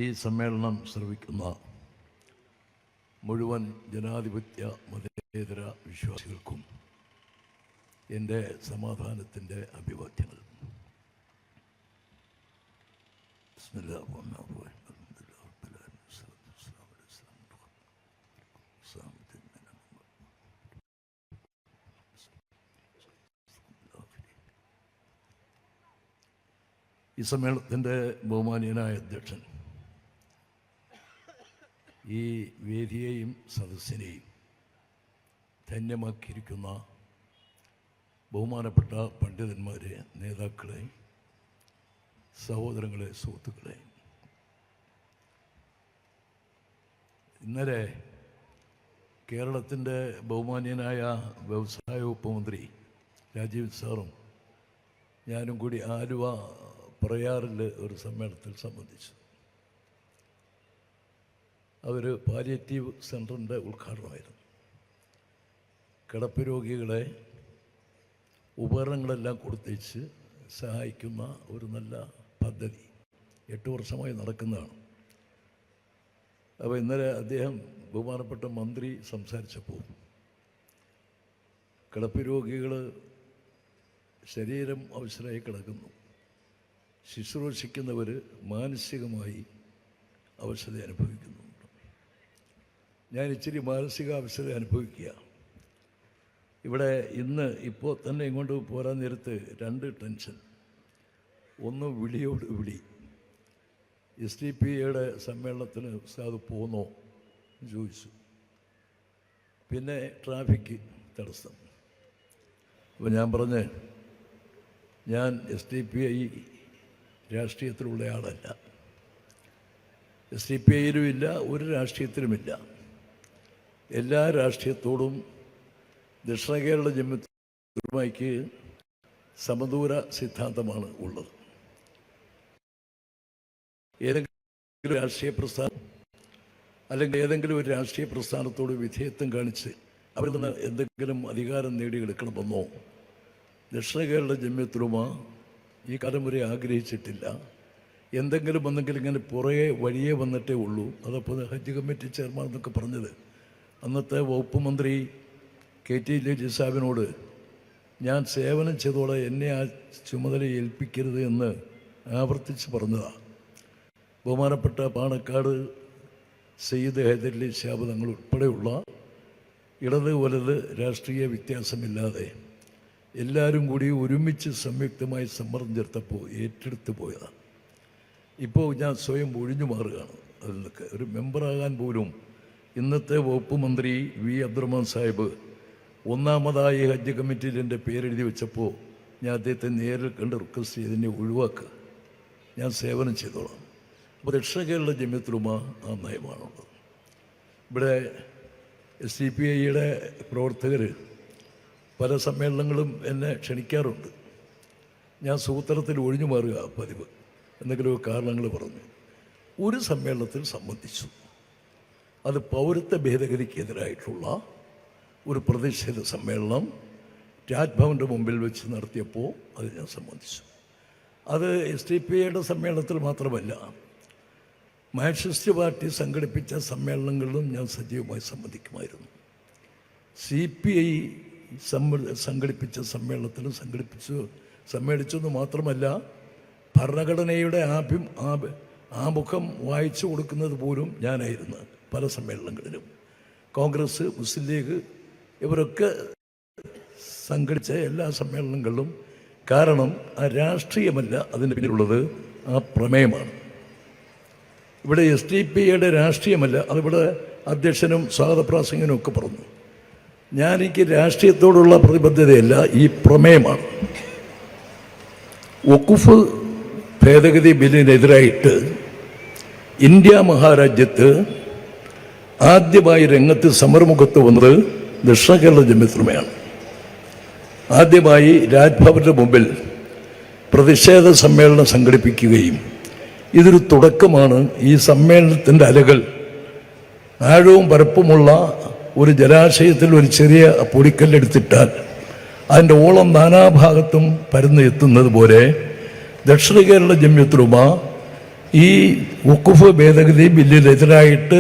ഈ സമ്മേളനം ശ്രവിക്കുന്ന മുഴുവൻ ജനാധിപത്യ മതേതര വിശ്വാസികൾക്കും എൻ്റെ സമാധാനത്തിൻ്റെ അഭിവാദ്യങ്ങൾ. ഈ സമ്മേളനത്തിൻ്റെ ബഹുമാനീയനായ അധ്യക്ഷൻ ഈ വേദിയെയും സദസ്സിനെയും ധന്യമാക്കിയിരിക്കുന്ന ബഹുമാനപ്പെട്ട പണ്ഡിതന്മാരെ, നേതാക്കളെ, സഹോദരങ്ങളെ, സുഹൃത്തുക്കളെ, ഇന്നലെ കേരളത്തിൻ്റെ ബഹുമാനീയനായ വ്യവസായ വകുപ്പ് മന്ത്രി രാജീവ് സാറും ഞാനും കൂടി ആലുവ പ്രയാറിൽ ഒരു സമ്മേളനത്തിൽ സംബന്ധിച്ചു. അതൊരു പാലിയേറ്റീവ് സെൻ്ററിൻ്റെ ഉദ്ഘാടനമായിരുന്നു. കിടപ്പ് രോഗികളെ ഉപകരണങ്ങളെല്ലാം കൊടുത്തേച്ച് സഹായിക്കുന്ന ഒരു നല്ല പദ്ധതി 8 വർഷമായി നടക്കുന്നതാണ്. അപ്പോൾ ഇന്നലെ അദ്ദേഹം ബഹുമാനപ്പെട്ട മന്ത്രി സംസാരിച്ചപ്പോൾ കിടപ്പ് രോഗികൾ ശരീരം അവശരായി കിടക്കുന്നു, ശുശ്രൂഷിക്കുന്നവർ മാനസികമായി അവശത അനുഭവിക്കുന്നുണ്ട്. ഞാൻ ഇച്ചിരി മാനസിക അവശത അനുഭവിക്കുക. ഇവിടെ ഇപ്പോൾ തന്നെ ഇങ്ങോട്ട് പോരാൻ നേരത്ത് 2 ടെൻഷൻ. ഒന്ന് വിളിയോട് വിളി. SDPIയുടെ സമ്മേളനത്തിന് ഉസ്താദ് പോന്നോ എന്ന് ചോദിച്ചു. പിന്നെ ട്രാഫിക് തടസ്സം. അപ്പോൾ ഞാൻ പറഞ്ഞ്, ഞാൻ SDPI രാഷ്ട്രീയത്തിലുള്ള ആളല്ല, SDPIയിലും ഇല്ല, ഒരു രാഷ്ട്രീയത്തിലുമില്ല. എല്ലാ രാഷ്ട്രീയത്തോടും ദക്ഷിണ കേരള ജമിയത്തുലമയ്ക്ക് സമദൂര സിദ്ധാന്തമാണ് ഉള്ളത്. ഏതെങ്കിലും രാഷ്ട്രീയ പ്രസ്ഥാനം അല്ലെങ്കിൽ ഏതെങ്കിലും ഒരു രാഷ്ട്രീയ പ്രസ്ഥാനത്തോട് വിധേയത്വം കാണിച്ച് അവരിൽ നിന്ന് എന്തെങ്കിലും അധികാരം നേടിയെടുക്കണമെന്നോ ദക്ഷിണ കേരള ജമിയത്തുലമ ഈ കാലം വരെ ആഗ്രഹിച്ചിട്ടില്ല. എന്തെങ്കിലും വന്നെങ്കിൽ ഇങ്ങനെ പുറകെ വഴിയേ വന്നിട്ടേ ഉള്ളൂ. അതപ്പോൾ ഹജ്ജ് കമ്മിറ്റി ചെയർമാൻ എന്നൊക്കെ പറഞ്ഞത് അന്നത്തെ വകുപ്പ് മന്ത്രി KT ലജി സാഹിബിനോട് ഞാൻ സേവനം ചെയ്തോളെ, എന്നെ ആ ചുമതല ഏൽപ്പിക്കരുത് എന്ന് ആവർത്തിച്ച് പറഞ്ഞതാണ്. ബഹുമാനപ്പെട്ട പാണക്കാട് സയ്യിദ് ഹൈദരലി ശിഹാബ് തങ്ങൾ ഉൾപ്പെടെയുള്ള ഇടത് വലത് രാഷ്ട്രീയ വ്യത്യാസമില്ലാതെ എല്ലാവരും കൂടി ഒരുമിച്ച് സംയുക്തമായി സമ്മർദ്ദം ചേർത്തപ്പോൾ ഏറ്റെടുത്ത് പോയതാണ്. ഇപ്പോൾ ഞാൻ സ്വയം ഒഴിഞ്ഞു മാറുകയാണ്. അതിൽ നിന്നൊക്കെ ഒരു മെമ്പറാകാൻ പോലും ഇന്നത്തെ വകുപ്പ് മന്ത്രി V. അബ്ദുറഹ്മാൻ സാഹിബ് ഒന്നാമതായി ഹജ്ജ് കമ്മിറ്റിയിൽ എൻ്റെ പേരെഴുതി വെച്ചപ്പോൾ ഞാൻ അദ്ദേഹത്തെ നേരിൽ കണ്ട് റിക്വസ്റ്റ് ചെയ്തതിനെ ഒഴിവാക്കുക, ഞാൻ സേവനം ചെയ്തോളാം. അപ്പോൾ ദക്ഷിണ കേരള ജമിയത്തുലമ ആ നയമാണുള്ളത്. ഇവിടെ SDPIയുടെ പ്രവർത്തകർ പല സമ്മേളനങ്ങളും എന്നെ ക്ഷണിക്കാറുണ്ട്. ഞാൻ സൂത്രത്തിൽ ഒഴിഞ്ഞു മാറുക പതിവ്. എന്തെങ്കിലും കാരണങ്ങൾ പറഞ്ഞു. ഒരു സമ്മേളനത്തിൽ സംബന്ധിച്ചു. അത് പൗരത്വ ഭേദഗതിക്കെതിരായിട്ടുള്ള ഒരു പ്രതിഷേധ സമ്മേളനം രാജ്ഭവൻ്റെ മുമ്പിൽ വെച്ച് നടത്തിയപ്പോൾ അത് ഞാൻ സംബന്ധിച്ചു. അത് SDPIയുടെ സമ്മേളനത്തിൽ മാത്രമല്ല, മാർക്സിസ്റ്റ് പാർട്ടി സംഘടിപ്പിച്ച സമ്മേളനങ്ങളിലും ഞാൻ സജീവമായി സംബന്ധിക്കുമായിരുന്നു. CPI സംഘടിപ്പിച്ച സമ്മേളനത്തിലും സമ്മേളിച്ചെന്ന് മാത്രമല്ല, ഭരണഘടനയുടെ ആമുഖം വായിച്ചു കൊടുക്കുന്നത് പോലും ഞാനായിരുന്നു പല സമ്മേളനങ്ങളിലും. കോൺഗ്രസ്, മുസ്ലിം ലീഗ് ഇവരൊക്കെ സംഘടിച്ച എല്ലാ സമ്മേളനങ്ങളിലും. കാരണം ആ രാഷ്ട്രീയമല്ല അതിൻ്റെ പിന്നിലുള്ളത്, ആ പ്രമേയമാണ്. ഇവിടെ SDPIയുടെ രാഷ്ട്രീയമല്ല, അതിവിടെ അധ്യക്ഷനും സ്വാഗത പ്രാസംഗികനും ഒക്കെ പറഞ്ഞു. എനിക്ക് രാഷ്ട്രീയത്തോടുള്ള പ്രതിബദ്ധതയല്ല, ഈ പ്രമേയമാണ്. വഖഫ് ഭേദഗതി ബില്ലിനെതിരായിട്ട് ഇന്ത്യ മഹാരാജ്യത്ത് ആദ്യമായി രംഗത്ത് സമരമുഖത്ത് വന്നത് ദക്ഷിണ കേരള ജമിയത്തുലമയാണ്. ആദ്യമായി രാജ്ഭവൻ്റെ മുമ്പിൽ പ്രതിഷേധ സമ്മേളനം സംഘടിപ്പിക്കുകയും ഇതൊരു തുടക്കമാണ്. ഈ സമ്മേളനത്തിൻ്റെ അലകൾ ആഴവും പരപ്പുമുള്ള ഒരു ജലാശയത്തിൽ ഒരു ചെറിയ പൊടിക്കല്ലെടുത്തിട്ടാൽ അതിൻ്റെ ഓളം നാനാഭാഗത്തും പരന്ന് എത്തുന്നത് പോലെ ദക്ഷിണ കേരള ജമിയത്തുലമ ഈ വഖഫ് ഭേദഗതി ബില്ലിനെതിരായിട്ട്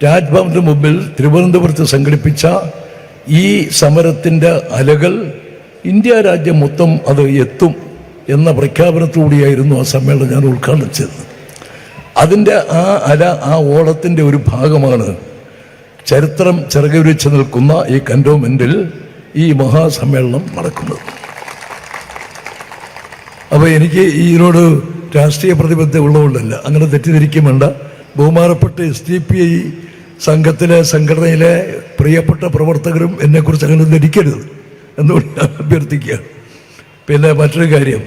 രാജ്ഭവന് മുമ്പിൽ തിരുവനന്തപുരത്ത് സംഘടിപ്പിച്ച ഈ സമരത്തിൻ്റെ അലകൾ ഇന്ത്യ രാജ്യം മൊത്തം അത് എത്തും എന്ന പ്രഖ്യാപനത്തോടെയായിരുന്നു ആ സമ്മേളനം ഞാൻ ഉദ്ഘാടനം ചെയ്തത്. അതിൻ്റെ ആ അല, ആ ഓളത്തിൻ്റെ ഒരു ഭാഗമാണ് ചരിത്രം ചിറകുവിരിച്ച് നിൽക്കുന്ന ഈ കൻറ്റോൺമെൻറ്റിൽ ഈ മഹാസമ്മേളനം നടക്കുന്നത്. അപ്പോൾ എനിക്ക് ഇതിനോട് രാഷ്ട്രീയ പ്രതിബദ്ധത ഉള്ളതുകൊണ്ടല്ല, അങ്ങനെ തെറ്റിദ്ധരിക്കും വേണ്ട. ബഹുമാനപ്പെട്ട SDPI സംഘടനയിലെ പ്രിയപ്പെട്ട പ്രവർത്തകരും എന്നെക്കുറിച്ച് അങ്ങനെ ധരിക്കരുത് എന്നുകൊണ്ട് ഞാൻ അഭ്യർത്ഥിക്കുകയാണ്. പിന്നെ മറ്റൊരു കാര്യം,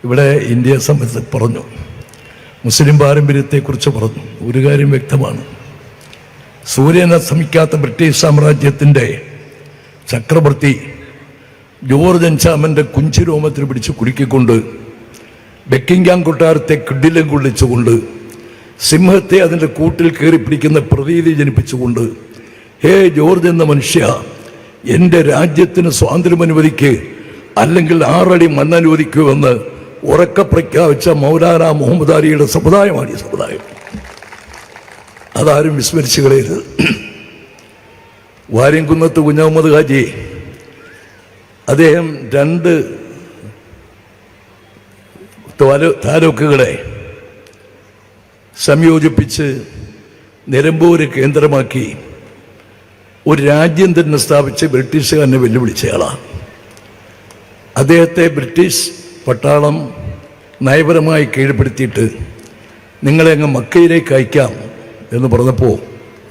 ഇവിടെ ഇന്ത്യയെ സംബന്ധിച്ച് പറഞ്ഞു, മുസ്ലിം പാരമ്പര്യത്തെക്കുറിച്ച് പറഞ്ഞു. ഒരു കാര്യം വ്യക്തമാണ്, സൂര്യൻ അസ്തമിക്കാത്ത ബ്രിട്ടീഷ് സാമ്രാജ്യത്തിൻ്റെ ചക്രവർത്തി ജോർജ് അഞ്ചാമൻ്റെ കുഞ്ചിരോമത്തിന് പിടിച്ച് കുലുക്കിക്കൊണ്ട് ബക്കിംഗ്ഹാം കൊട്ടാരത്തെ കിടിലം കൊള്ളിച്ചുകൊണ്ട് സിംഹത്തെ അതിൻ്റെ കൂട്ടിൽ കയറി പിടിക്കുന്ന പ്രതീതി ജനിപ്പിച്ചുകൊണ്ട്, ഹേ ജോർജ് എന്ന മനുഷ്യ, എൻ്റെ രാജ്യത്തിന് സ്വാതന്ത്ര്യം അനുവദിക്ക്, അല്ലെങ്കിൽ 6 അടി മണ്ണനുവദിക്കുമെന്ന് ഉറക്കെ പ്രഖ്യാപിച്ച മൗലാന മുഹമ്മദ് അലിയുടെ സമുദായമാണ് ഈ സമുദായം. അതാരും വിസ്മരിച്ചു കളയരുത്. വാര്യംകുന്നത്ത് കുഞ്ഞഹമ്മദ് ഹാജി, അദ്ദേഹം 2 താലൂക്കുകളെ സംയോജിപ്പിച്ച് നിലമ്പൂര് കേന്ദ്രമാക്കി ഒരു രാജ്യം തന്നെ സ്ഥാപിച്ച് ബ്രിട്ടീഷുകാരനെ വെല്ലുവിളിച്ചയാളാണ്. അദ്ദേഹത്തെ ബ്രിട്ടീഷ് പട്ടാളം നയപരമായി കീഴ്പ്പെടുത്തിയിട്ട് നിങ്ങളെ അങ്ങ് മക്കയിലേക്ക് അയക്കാം എന്ന് പറഞ്ഞപ്പോൾ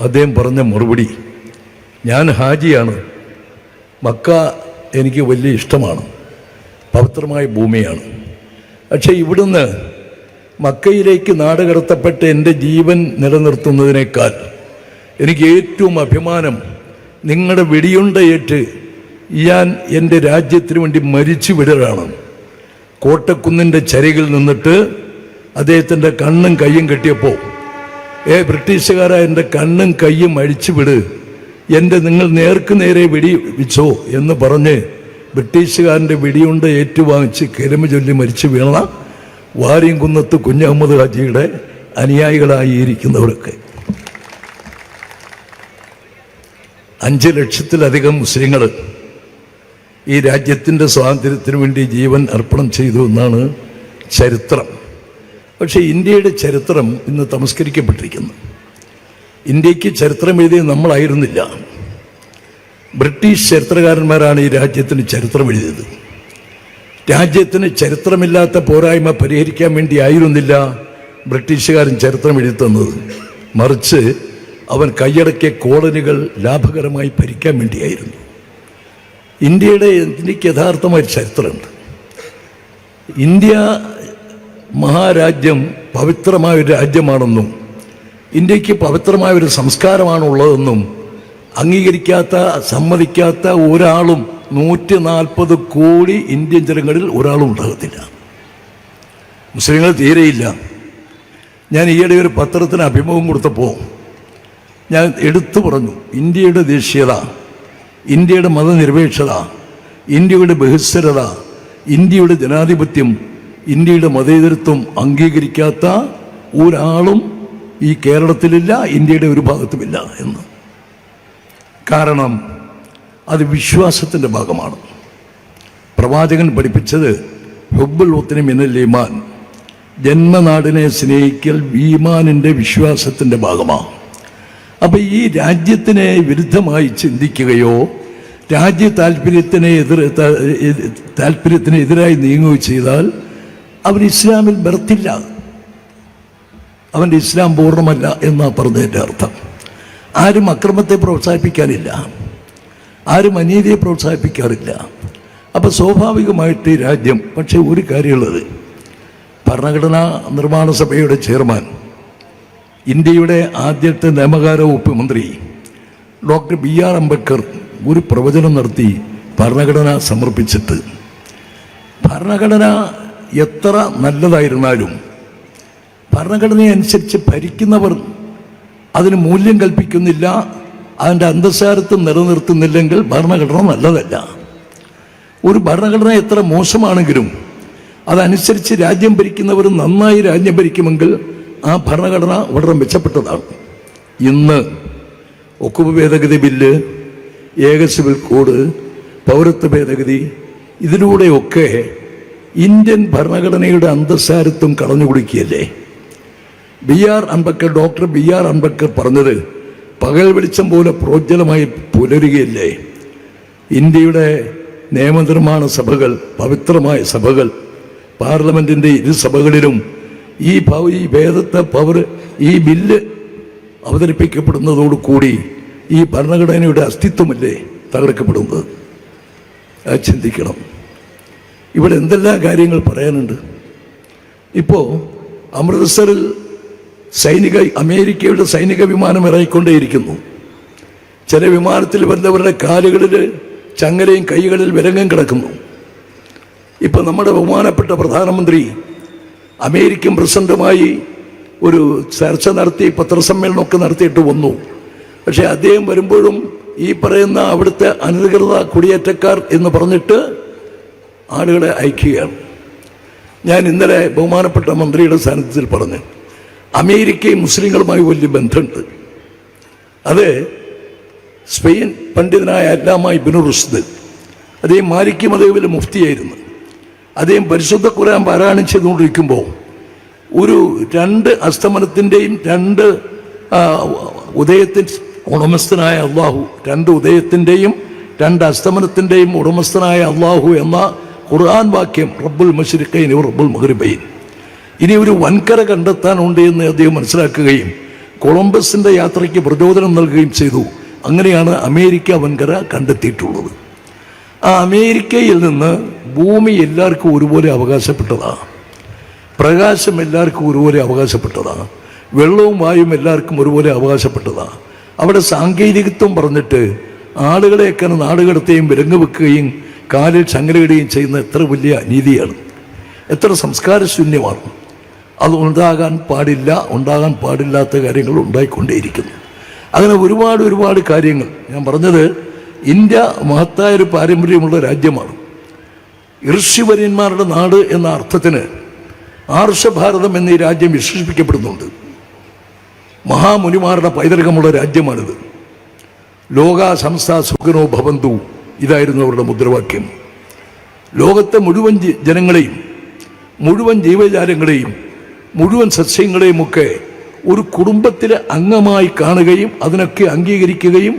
അദ്ദേഹം പറഞ്ഞ മറുപടി, ഞാൻ ഹാജിയാണ്, മക്ക എനിക്ക് വലിയ ഇഷ്ടമാണ്, പവിത്രമായ ഭൂമിയാണ്, പക്ഷേ ഇവിടുന്ന് മക്കയിലേക്ക് നാട് കടത്തപ്പെട്ട് എൻ്റെ ജീവൻ നിലനിർത്തുന്നതിനേക്കാൾ എനിക്ക് ഏറ്റവും അഭിമാനം നിങ്ങളുടെ വെടിയുണ്ടയേറ്റ് ഞാൻ എൻ്റെ രാജ്യത്തിന് വേണ്ടി മരിച്ചു വിടലാണ്. കോട്ടക്കുന്നിൻ്റെ ചരികിൽ നിന്നിട്ട് അദ്ദേഹത്തിൻ്റെ കണ്ണും കയ്യും കെട്ടിയപ്പോൾ, ബ്രിട്ടീഷുകാരായ എൻ്റെ കണ്ണും കയ്യും അഴിച്ചു വിട്, നിങ്ങൾ നേർക്ക് നേരെ വെടി വെച്ചോ എന്ന് പറഞ്ഞ് ബ്രിട്ടീഷുകാരൻ്റെ വെടിയുണ്ട ഏറ്റുവാങ്ങിച്ച് കെരമ ചൊല്ലി മരിച്ചു വീണ വാര്യംകുന്നത്ത് കുഞ്ഞഹമ്മദ് ഹാജിയുടെ അനുയായികളായിരിക്കുന്നവരൊക്കെ 5 ലക്ഷത്തിലധികം മുസ്ലിങ്ങൾ ഈ രാജ്യത്തിൻ്റെ സ്വാതന്ത്ര്യത്തിന് വേണ്ടി ജീവൻ അർപ്പണം ചെയ്തു എന്നാണ് ചരിത്രം. പക്ഷേ ഇന്ത്യയുടെ ചരിത്രം ഇന്ന് തമസ്കരിക്കപ്പെട്ടിരിക്കുന്നു. ഇന്ത്യക്ക് ചരിത്രം എഴുതിയത് നമ്മളായിരുന്നില്ല, ബ്രിട്ടീഷ് ചരിത്രകാരന്മാരാണ് ഈ രാജ്യത്തിന് ചരിത്രം എഴുതിയത്. രാജ്യത്തിന് ചരിത്രമില്ലാത്ത പോരായ്മ പരിഹരിക്കാൻ വേണ്ടി ആയിരുന്നില്ല ബ്രിട്ടീഷുകാരൻ ചരിത്രം എഴുതി തന്നത്, മറിച്ച് അവൻ കൈയടക്കിയ കോളനികൾ ലാഭകരമായി ഭരിക്കാൻ വേണ്ടിയായിരുന്നു. ഇന്ത്യക്ക് യഥാർത്ഥമായ ചരിത്രമുണ്ട്. ഇന്ത്യ മഹാരാജ്യം പവിത്രമായൊരു രാജ്യമാണെന്നും ഇന്ത്യക്ക് പവിത്രമായൊരു സംസ്കാരമാണുള്ളതെന്നും അംഗീകരിക്കാത്ത, സമ്മതിക്കാത്ത ഒരാളും 140 കോടി ഇന്ത്യൻ ജനങ്ങളിൽ ഒരാളും ഉണ്ടാകത്തില്ല. മുസ്ലിങ്ങൾ തീരെയില്ല. ഞാൻ ഈയിടെ ഒരു പത്രത്തിന് അഭിമുഖം കൊടുത്തപ്പോൾ ഞാൻ എടുത്തു പറഞ്ഞു, ഇന്ത്യയുടെ ദേശീയത, ഇന്ത്യയുടെ മതനിരപേക്ഷത, ഇന്ത്യയുടെ ബഹിസ്വരത, ഇന്ത്യയുടെ ജനാധിപത്യം, ഇന്ത്യയുടെ മതേതരത്വം അംഗീകരിക്കാത്ത ഒരാളും ഈ കേരളത്തിലില്ല, ഇന്ത്യയുടെ ഒരു ഭാഗത്തുമില്ല എന്ന്. കാരണം അത് വിശ്വാസത്തിൻ്റെ ഭാഗമാണ്. പ്രവാചകൻ പഠിപ്പിച്ചത് ഹുബ്ബുൽ വത്നി മിനൽ ഈമാൻ, ജന്മനാടിനെ സ്നേഹിക്കൽ ഈമാനിൻ്റെ വിശ്വാസത്തിൻ്റെ ഭാഗമാണ്. അപ്പം ഈ രാജ്യത്തിനെ വിരുദ്ധമായി ചിന്തിക്കുകയോ രാജ്യ താല്പര്യത്തിനെതിരായി നീങ്ങുകയോ ചെയ്താൽ അവൻ ഇസ്ലാമിൽ ബർത്തില്ല, അവൻ്റെ ഇസ്ലാം പൂർണ്ണമല്ല എന്നാണ് പറഞ്ഞതിൻ്റെ അർത്ഥം. ആരും അക്രമത്തെ പ്രോത്സാഹിപ്പിക്കാനില്ല, ആരും അനീതിയെ പ്രോത്സാഹിപ്പിക്കാറില്ല. അപ്പോൾ സ്വാഭാവികമായിട്ട് ഈ രാജ്യം, പക്ഷേ ഒരു കാര്യമുള്ളത്, ഭരണഘടനാ നിർമ്മാണ സഭയുടെ ചെയർമാൻ, ഇന്ത്യയുടെ ആദ്യത്തെ നിയമകാര വകുപ്പ് മന്ത്രി ഡോക്ടർ BR അംബേദ്കർ ഒരു പ്രവചനം നടത്തി ഭരണഘടന സമർപ്പിച്ചിട്ട്, ഭരണഘടന എത്ര നല്ലതായിരുന്നാലും ഭരണഘടനയനുസരിച്ച് ഭരിക്കുന്നവർ അതിന് മൂല്യം കൽപ്പിക്കുന്നില്ല, അതിൻ്റെ അന്തസ്സാരത്വം നിലനിർത്തുന്നില്ലെങ്കിൽ ഭരണഘടന നല്ലതല്ല. ഒരു ഭരണഘടന എത്ര മോശമാണെങ്കിലും അതനുസരിച്ച് രാജ്യം ഭരിക്കുന്നവർ നന്നായി രാജ്യം ഭരിക്കുമെങ്കിൽ ആ ഭരണഘടന വളരെ മെച്ചപ്പെട്ടതാണ്. ഇന്ന് വഖഫ് ഭേദഗതി ബില്ല്, ഏക സിവിൽ കോഡ്, പൗരത്വ ഭേദഗതി, ഇതിലൂടെയൊക്കെ ഇന്ത്യൻ ഭരണഘടനയുടെ അന്തസ്സാരത്വം കളഞ്ഞു കുടിക്കുകയല്ലേ. ഡോക്ടർ ബി ആർ അംബേദ്കർ പറഞ്ഞത് പകൽ വെളിച്ചം പോലെ പ്രോജ്വലമായി പുലരുകയല്ലേ. ഇന്ത്യയുടെ നിയമനിർമ്മാണ സഭകൾ, പവിത്രമായ സഭകൾ, പാർലമെന്റിന്റെ ഇരു സഭകളിലും ഈ ബില്ല് അവതരിപ്പിക്കപ്പെടുന്നതോടുകൂടി ഈ ഭരണഘടനയുടെ അസ്തിത്വമല്ലേ തകർക്കപ്പെടുന്നത്. അത് ചിന്തിക്കണം. ഇവിടെ എന്തെല്ലാം കാര്യങ്ങൾ പറയാനുണ്ട്. ഇപ്പോൾ അമൃത്സറിൽ അമേരിക്കയുടെ സൈനിക വിമാനം ഇറങ്ങിക്കൊണ്ടേയിരിക്കുന്നു. ചില വിമാനത്തിൽ വന്നവരുടെ കാലുകളിൽ ചങ്ങലയും കൈകളിൽ വിലങ്ങും കിടക്കുന്നു. ഇപ്പം നമ്മുടെ ബഹുമാനപ്പെട്ട പ്രധാനമന്ത്രി അമേരിക്കൻ പ്രസിഡന്റുമായി ഒരു ചർച്ച നടത്തി, പത്രസമ്മേളനമൊക്കെ നടത്തിയിട്ട് വന്നു. പക്ഷേ അദ്ദേഹം വരുമ്പോഴും ഈ പറയുന്ന അവിടുത്തെ അനധികൃത കുടിയേറ്റക്കാർ എന്ന് പറഞ്ഞിട്ട് ആളുകളെ അയക്കുകയാണ്. ഞാൻ ഇന്നലെ ബഹുമാനപ്പെട്ട മന്ത്രിയുടെ സാന്നിധ്യത്തിൽ പറഞ്ഞു, അമേരിക്കയും മുസ്ലിങ്ങളുമായി വലിയ ബന്ധമുണ്ട്. അത് സ്പെയിൻ പണ്ഡിതനായ അല്ലാമ ഇബ്നു റുഷ്ദ്, അദ്ദേഹം മാലിക്കി മദ്ഹബിലെ മുഫ്തിയായിരുന്നു. അദ്ദേഹം പരിശുദ്ധ ഖുർആൻ പാരായണം ചെയ്തുകൊണ്ടിരിക്കുമ്പോൾ ഒരു 2 അസ്തമനത്തിൻ്റെയും 2 ഉദയത്തിൻ്റെ ഉടമസ്ഥനായ അള്ളാഹു, 2 ഉദയത്തിൻ്റെയും 2 അസ്തമനത്തിൻ്റെയും ഉടമസ്ഥനായ അള്ളാഹു എന്ന ഖുർആൻ വാക്യം, റബ്ബുൽ മശ്രിഖൈൻ റബ്ബുൽ മഗ്രിബൈൻ, ഇനി ഒരു വൻകര കണ്ടെത്താനുണ്ട് എന്ന് അദ്ദേഹം മനസ്സിലാക്കുകയും കൊളംബസിൻ്റെ യാത്രയ്ക്ക് പ്രചോദനം നൽകുകയും ചെയ്തു. അങ്ങനെയാണ് അമേരിക്ക വൻകര കണ്ടെത്തിയിട്ടുള്ളത്. ആ അമേരിക്കയിൽ നിന്ന് ഭൂമി എല്ലാവർക്കും ഒരുപോലെ അവകാശപ്പെട്ടതാണ്, പ്രകാശം എല്ലാവർക്കും ഒരുപോലെ അവകാശപ്പെട്ടതാണ്, വെള്ളവും വായും എല്ലാവർക്കും ഒരുപോലെ അവകാശപ്പെട്ടതാണ്. അവിടെ സാങ്കേതികത്വം പറഞ്ഞിട്ട് ആളുകളെയൊക്കെ നാടുകടത്തുകയും വിലങ്ങ് വെക്കുകയും കാലിൽ ചങ്ങലയിടുകയും ചെയ്യുന്ന എത്ര വലിയ അനീതിയാണ്, എത്ര സംസ്കാരശൂന്യമാണ്. അത് ഉണ്ടാകാൻ പാടില്ലാത്ത കാര്യങ്ങൾ ഉണ്ടായിക്കൊണ്ടേയിരിക്കുന്നു. അങ്ങനെ ഒരുപാട് കാര്യങ്ങൾ. ഞാൻ പറഞ്ഞത്, ഇന്ത്യ മഹത്തായൊരു പാരമ്പര്യമുള്ള രാജ്യമാണ്. ഋഷിവര്യന്മാരുടെ നാട് എന്ന അർത്ഥത്തിന് ആർഷഭാരതം എന്നീ രാജ്യം വിശേഷിപ്പിക്കപ്പെടുന്നുണ്ട്. മഹാമുനിമാരുടെ പൈതൃകമുള്ള രാജ്യമാണിത്. ലോകാ സംസ്ഥാ സുഖനോ ഭവന്തു, ഇതായിരുന്നു അവരുടെ മുദ്രാവാക്യം. ലോകത്തെ മുഴുവൻ ജനങ്ങളെയും, മുഴുവൻ ജീവജാലങ്ങളെയും, മുഴുവൻ സസ്യങ്ങളെയും ഒക്കെ ഒരു കുടുംബത്തിലെ അംഗമായി കാണുകയും അതിനൊക്കെ അംഗീകരിക്കുകയും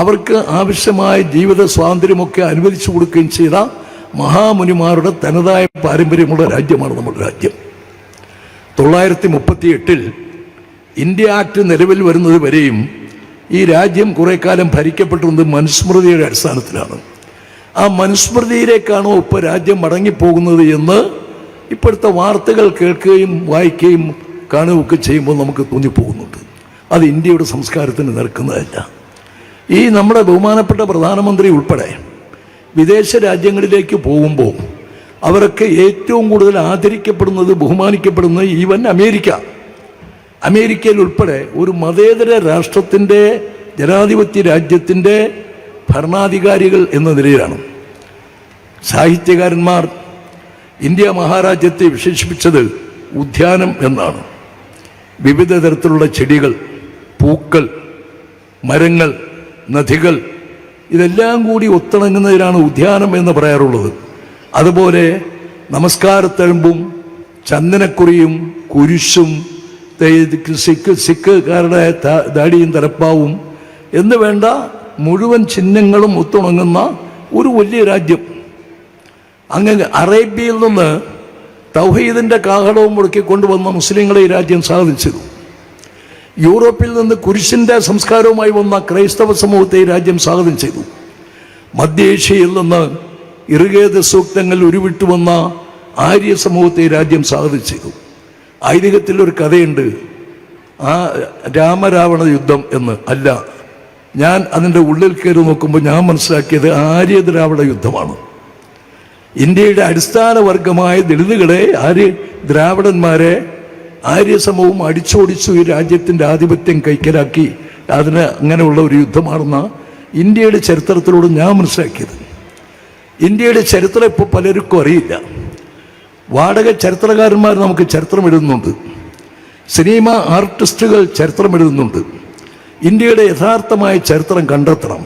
അവർക്ക് ആവശ്യമായ ജീവിത സ്വാതന്ത്ര്യമൊക്കെ അനുവദിച്ചു കൊടുക്കുകയും ചെയ്ത മഹാമുനിമാരുടെ തനതായ പാരമ്പര്യമുള്ള രാജ്യമാണ് നമ്മുടെ രാജ്യം. 938 ഇന്ത്യ ആക്ട് നിലവിൽ വരുന്നത് വരെയും ഈ രാജ്യം കുറെ കാലം ഭരിക്കപ്പെട്ടിരുന്നത് മനുസ്മൃതിയുടെ അടിസ്ഥാനത്തിലാണ്. ആ മനുസ്മൃതിയിലേക്കാണോ ഇപ്പോൾ രാജ്യം മടങ്ങിപ്പോകുന്നത് എന്ന് ഇപ്പോഴത്തെ വാർത്തകൾ കേൾക്കുകയും വായിക്കുകയും കാണുകയൊക്കെ ചെയ്യുമ്പോൾ നമുക്ക് തോന്നിപ്പോകുന്നുണ്ട്. അത് ഇന്ത്യയുടെ സംസ്കാരത്തിന് നിരക്കുന്നതല്ല. ഈ നമ്മുടെ ബഹുമാനപ്പെട്ട പ്രധാനമന്ത്രി ഉൾപ്പെടെ വിദേശ രാജ്യങ്ങളിലേക്ക് പോകുമ്പോൾ അവരൊക്കെ ഏറ്റവും കൂടുതൽ ആദരിക്കപ്പെടുന്നത്, ബഹുമാനിക്കപ്പെടുന്നത് ഈവൻ അമേരിക്കയിൽ ഉൾപ്പെടെ ഒരു മതേതര രാഷ്ട്രത്തിൻ്റെ, ജനാധിപത്യ രാജ്യത്തിൻ്റെ ഭരണാധികാരികൾ എന്ന നിലയിലാണ്. സാഹിത്യകാരന്മാർ ഇന്ത്യ മഹാരാജ്യത്തെ വിശേഷിപ്പിച്ചത് ഉദ്യാനം എന്നാണ്. വിവിധ തരത്തിലുള്ള ചെടികൾ, പൂക്കൾ, മരങ്ങൾ, നദികൾ, ഇതെല്ലാം കൂടി ഒത്തിണങ്ങുന്നതിനാണ് ഉദ്യാനം എന്ന് പറയാറുള്ളത്. അതുപോലെ നമസ്കാരത്തഴമ്പും ചന്ദനക്കുറിയും കുരിശും സിഖുകാരുടെ ദാടിയും തലപ്പാവും എന്ന് വേണ്ട മുഴുവൻ ചിഹ്നങ്ങളും ഒത്തുണങ്ങുന്ന ഒരു വലിയ രാജ്യം. അങ്ങനെ അറേബ്യയിൽ നിന്ന് തൗഹീദിൻ്റെ കാഹളവും മുടക്കിക്കൊണ്ടുവന്ന മുസ്ലിങ്ങളെ ഈ രാജ്യം സാധിച്ചത്. യൂറോപ്പിൽ നിന്ന് കുരിശിൻ്റെ സംസ്കാരവുമായി വന്ന ക്രൈസ്തവ സമൂഹത്തെ ഈ രാജ്യം സ്വാഗതം ചെയ്തു. മധ്യേഷ്യയിൽ നിന്ന് ഇറുകേത സൂക്തങ്ങൾ ഉരുവിട്ടു വന്ന ആര്യ സമൂഹത്തെ ഈ രാജ്യം സ്വാഗതം ചെയ്തു. ഐതിഹ്യത്തിലൊരു കഥയുണ്ട്, ആ രാമരാവണ യുദ്ധം എന്ന്. അല്ല, ഞാൻ അതിൻ്റെ ഉള്ളിൽ കയറി നോക്കുമ്പോൾ ഞാൻ മനസ്സിലാക്കിയത് ആര്യ ദ്രാവിഡ യുദ്ധമാണ്. ഇന്ത്യയുടെ അടിസ്ഥാന വർഗമായ ദളിതുകളെ, ദ്രാവിഡന്മാരെ ആര്യ സമൂഹം അടിച്ചോടിച്ചു ഈ രാജ്യത്തിൻ്റെ ആധിപത്യം കൈക്കലാക്കി. അതിന് അങ്ങനെയുള്ള ഒരു യുദ്ധമാണെന്ന ഇന്ത്യയുടെ ചരിത്രത്തിലൂടെ ഞാൻ മനസ്സിലാക്കിയത്. ഇന്ത്യയുടെ ചരിത്രം ഇപ്പോൾ പലർക്കും അറിയില്ല. വാടക ചരിത്രകാരന്മാർ നമുക്ക് ചരിത്രം എഴുതുന്നുണ്ട്. സിനിമ ആർട്ടിസ്റ്റുകൾ ചരിത്രം എഴുതുന്നുണ്ട്. ഇന്ത്യയുടെ യഥാർത്ഥമായ ചരിത്രം കണ്ടെത്തണം.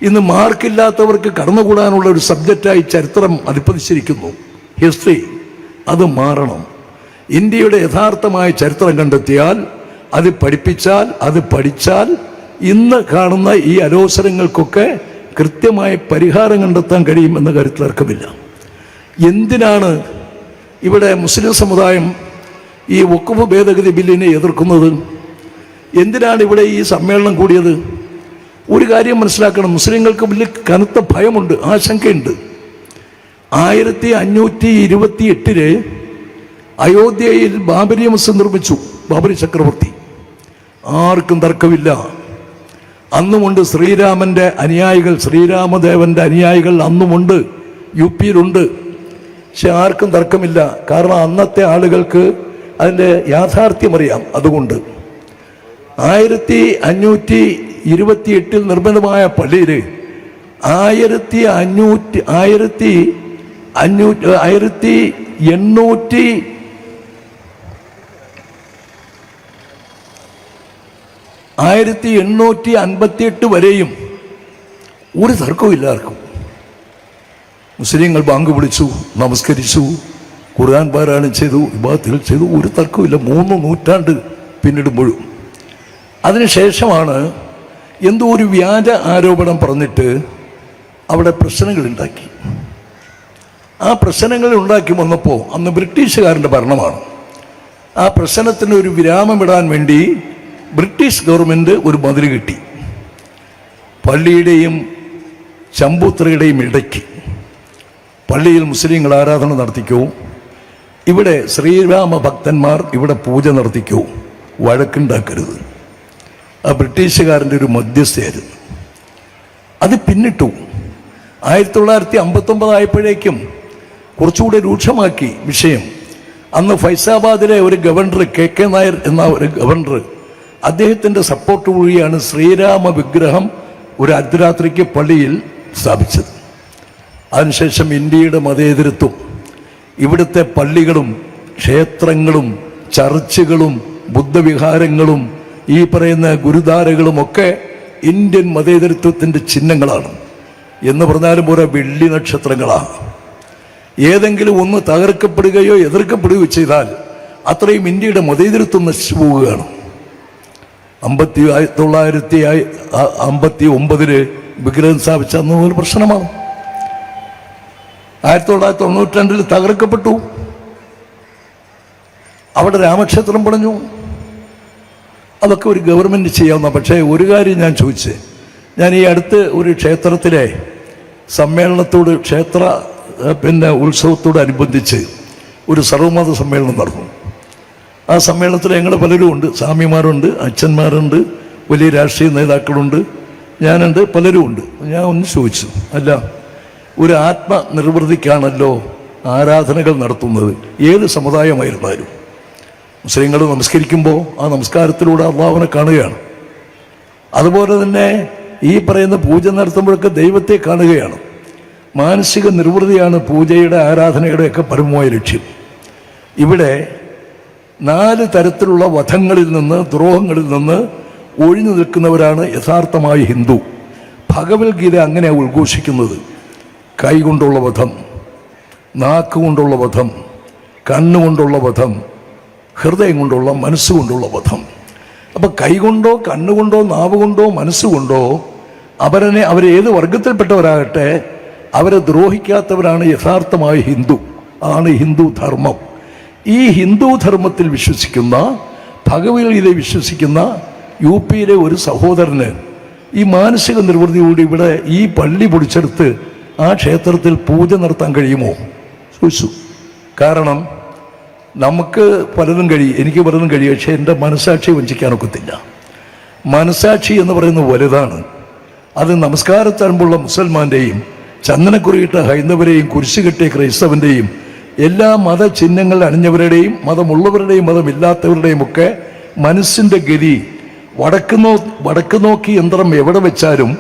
ഇന്ന് മാർക്കില്ലാത്തവർക്ക് കടന്നുകൂടാനുള്ള ഒരു സബ്ജക്റ്റായി ചരിത്രം അധിപ്പതിച്ചിരിക്കുന്നു, ഹിസ്റ്ററി. അത് മാറണം. ഇന്ത്യയുടെ യഥാർത്ഥമായ ചരിത്രം കണ്ടെത്തിയാൽ, അത് പഠിപ്പിച്ചാൽ, അത് പഠിച്ചാൽ ഇന്ന് കാണുന്ന ഈ അലോസരങ്ങൾക്കൊക്കെ കൃത്യമായ പരിഹാരം കണ്ടെത്താൻ കഴിയുമെന്ന കാര്യത്തിൽ തർക്കമില്ല. എന്തിനാണ് ഇവിടെ മുസ്ലിം സമുദായം ഈ വഖഫ് ഭേദഗതി ബില്ലിനെ എതിർക്കുന്നത്? എന്തിനാണ് ഇവിടെ ഈ സമ്മേളനം കൂടിയത്? ഒരു കാര്യം മനസ്സിലാക്കണം, മുസ്ലിങ്ങൾക്ക് വലിയ കനത്ത ഭയമുണ്ട്, ആശങ്കയുണ്ട്. 1528 അയോധ്യയിൽ ബാബരി മസ്ജിദ് നിർമ്മിച്ചു ബാബരി ചക്രവർത്തി. ആർക്കും തർക്കമില്ല. അന്നുമുണ്ട് ശ്രീരാമൻ്റെ അനുയായികൾ, ശ്രീരാമദേവൻ്റെ അനുയായികൾ അന്നുമുണ്ട്, UP-യിലുണ്ട്. പക്ഷെ ആർക്കും തർക്കമില്ല. കാരണം അന്നത്തെ ആളുകൾക്ക് അതിൻ്റെ യാഥാർത്ഥ്യം അറിയാം. അതുകൊണ്ട് 1528 നിർമ്മിതമായ പള്ളിയിൽ 1858 വരെയും ഒരു തർക്കവും ഇല്ലാർക്കും. മുസ്ലിങ്ങൾ ബാങ്ക് വിളിച്ചു, നമസ്കരിച്ചു, ഖുർആൻ പാരായണം ചെയ്തു, ഇബാദത്തുകൾ ചെയ്തു, ഒരു തർക്കമില്ല. 3 നൂറ്റാണ്ട് പിന്നിടുമ്പോഴും. അതിനുശേഷമാണ് എന്തോ ഒരു വ്യാജ ആരോപണം പറഞ്ഞിട്ട് അവിടെ പ്രശ്നങ്ങളുണ്ടാക്കി. ആ പ്രശ്നങ്ങൾ ഉണ്ടാക്കി വന്നപ്പോൾ അന്ന് ബ്രിട്ടീഷുകാരൻ്റെ ഭരണമാണ്. ആ പ്രശ്നത്തിന് ഒരു വിരാമമിടാൻ വേണ്ടി ബ്രിട്ടീഷ് ഗവൺമെൻറ് ഒരു മതിൽ കെട്ടി, പള്ളിയുടെയും ചമ്പൂത്രയുടെയും ഇടയ്ക്ക്. പള്ളിയിൽ മുസ്ലിങ്ങൾ ആരാധന നടത്തിക്കോ, ഇവിടെ ശ്രീരാമ ഭക്തന്മാർ ഇവിടെ പൂജ നടത്തിക്കോ, വഴക്കുണ്ടാക്കരുത്. ആ ബ്രിട്ടീഷുകാരൻ്റെ ഒരു മധ്യസ്ഥയായിരുന്നു. അത് പിന്നിട്ടു. 1959 ആയപ്പോഴേക്കും കുറച്ചുകൂടെ രൂക്ഷമാക്കി വിഷയം. അന്ന് ഫൈസാബാദിലെ ഒരു ഗവർണർ KK നായർ എന്ന ഒരു ഗവർണർ, അദ്ദേഹത്തിൻ്റെ സപ്പോർട്ട് വഴിയാണ് ശ്രീരാമ വിഗ്രഹം ഒരു അർദ്ധരാത്രിക്ക് പള്ളിയിൽ സ്ഥാപിച്ചത്. അതിനുശേഷം ഇന്ത്യയുടെ മതേതരത്വം, ഇവിടുത്തെ പള്ളികളും ക്ഷേത്രങ്ങളും ചർച്ചുകളും ബുദ്ധവിഹാരങ്ങളും ഈ പറയുന്ന ഗുരുദ്വാരകളുമൊക്കെ ഇന്ത്യൻ മതേതരത്വത്തിൻ്റെ ചിഹ്നങ്ങളാണ്. എന്ന് പറഞ്ഞാലും ഓരോ വെള്ളി നക്ഷത്രങ്ങളാണ്. ഏതെങ്കിലും ഒന്ന് തകർക്കപ്പെടുകയോ എതിർക്കപ്പെടുകയോ ചെയ്താൽ അത്രയും ഇന്ത്യയുടെ മതേതരത്വം നശിച്ചു പോവുകയാണ്. 1959 വിഗ്രഹം സ്ഥാപിച്ച അന്ന് ഒരു പ്രശ്നമാണ്. 1992 തകർക്കപ്പെട്ടു. അവിടെ രാമക്ഷേത്രം പണിഞ്ഞു. അതൊക്കെ ഒരു ഗവൺമെൻറ് ചെയ്യാവുന്ന. പക്ഷേ ഒരു കാര്യം ഞാൻ ചോദിച്ചേ, ഞാൻ ഈ അടുത്ത് ഒരു ക്ഷേത്രത്തിലെ സമ്മേളനത്തോട് ഉത്സവത്തോടനുബന്ധിച്ച് ഒരു സർവ്വമത സമ്മേളനം നടന്നു. ആ സമ്മേളനത്തിൽ ഞങ്ങൾ പലരും ഉണ്ട്, സ്വാമിമാരുണ്ട്, അച്ഛന്മാരുണ്ട്, വലിയ രാഷ്ട്രീയ നേതാക്കളുണ്ട്, ഞാനുണ്ട്, പലരും ഉണ്ട്. ഞാൻ ഒന്ന് ചോദിച്ചു, അല്ല ഒരു ആത്മനിർവൃതിക്കാണല്ലോ ആരാധനകൾ നടത്തുന്നത്, ഏത് സമുദായമായിരുന്നാലും. മുസ്ലിങ്ങൾ നമസ്കരിക്കുമ്പോൾ ആ നമസ്കാരത്തിലൂടെ അള്ളാഹുവിനെ കാണുകയാണ്. അതുപോലെ തന്നെ ഈ പറയുന്ന പൂജ നടത്തുമ്പോഴൊക്കെ ദൈവത്തെ കാണുകയാണ്. മാനസിക നിർവൃതിയാണ് പൂജയുടെ ആരാധനയുടെയൊക്കെ പരമമായ ലക്ഷ്യം. ഇവിടെ 4 തരത്തിലുള്ള വധങ്ങളിൽ നിന്ന്, ദ്രോഹങ്ങളിൽ നിന്ന് ഒഴിഞ്ഞു നിൽക്കുന്നവരാണ് യഥാർത്ഥമായ ഹിന്ദു. ഭഗവത്ഗീത അങ്ങനെയാണ് ഉദ്ഘോഷിക്കുന്നത്. കൈകൊണ്ടുള്ള വധം, നാക്കുകൊണ്ടുള്ള വധം, കണ്ണുകൊണ്ടുള്ള വധം, ഹൃദയം കൊണ്ടുള്ള, മനസ്സുകൊണ്ടുള്ള വധം. അപ്പം കൈകൊണ്ടോ കണ്ണുകൊണ്ടോ നാവ് കൊണ്ടോ മനസ്സുകൊണ്ടോ അവരേത് വർഗത്തിൽപ്പെട്ടവരാകട്ടെ അവരെ ദ്രോഹിക്കാത്തവരാണ് യഥാർത്ഥമായ ഹിന്ദു. ആണ് ഹിന്ദു ധർമ്മം. ഈ ഹിന്ദു ധർമ്മത്തിൽ വിശ്വസിക്കുന്ന, ഭഗവത്ഗീതയിൽ വിശ്വസിക്കുന്ന UP-യിലെ ഒരു സഹോദരന് ഈ മാനസിക നിർവൃതിയോട് ഇവിടെ ഈ പള്ളി പൊടിച്ചെടുത്ത് ആ ക്ഷേത്രത്തിൽ പൂജ നടത്താൻ കഴിയുമോ ചോദിച്ചു. കാരണം നമുക്ക് പലതും കഴിയും, എനിക്ക് പലതും കഴിയും, പക്ഷേ എൻ്റെ മനസാക്ഷി വഞ്ചിക്കാനൊക്കത്തില്ല. മനസാക്ഷി എന്ന് പറയുന്നത് വലുതാണ്. അത് നമസ്കാരത്തരമ്പുള്ള മുസൽമാൻ്റെയും ചന്ദനക്കുറിയിട്ട ഹൈന്ദവരെയും കുരിശ് കെട്ടിയ ക്രൈസ്തവൻ്റെയും എല്ലാ മതചിഹ്നങ്ങൾ അണിഞ്ഞവരുടെയും മതമുള്ളവരുടെയും മതമില്ലാത്തവരുടെയും ഒക്കെ മനസ്സിൻ്റെ ഗതി വടക്ക് നോക്കി യന്ത്രം എവിടെ വെച്ചാലും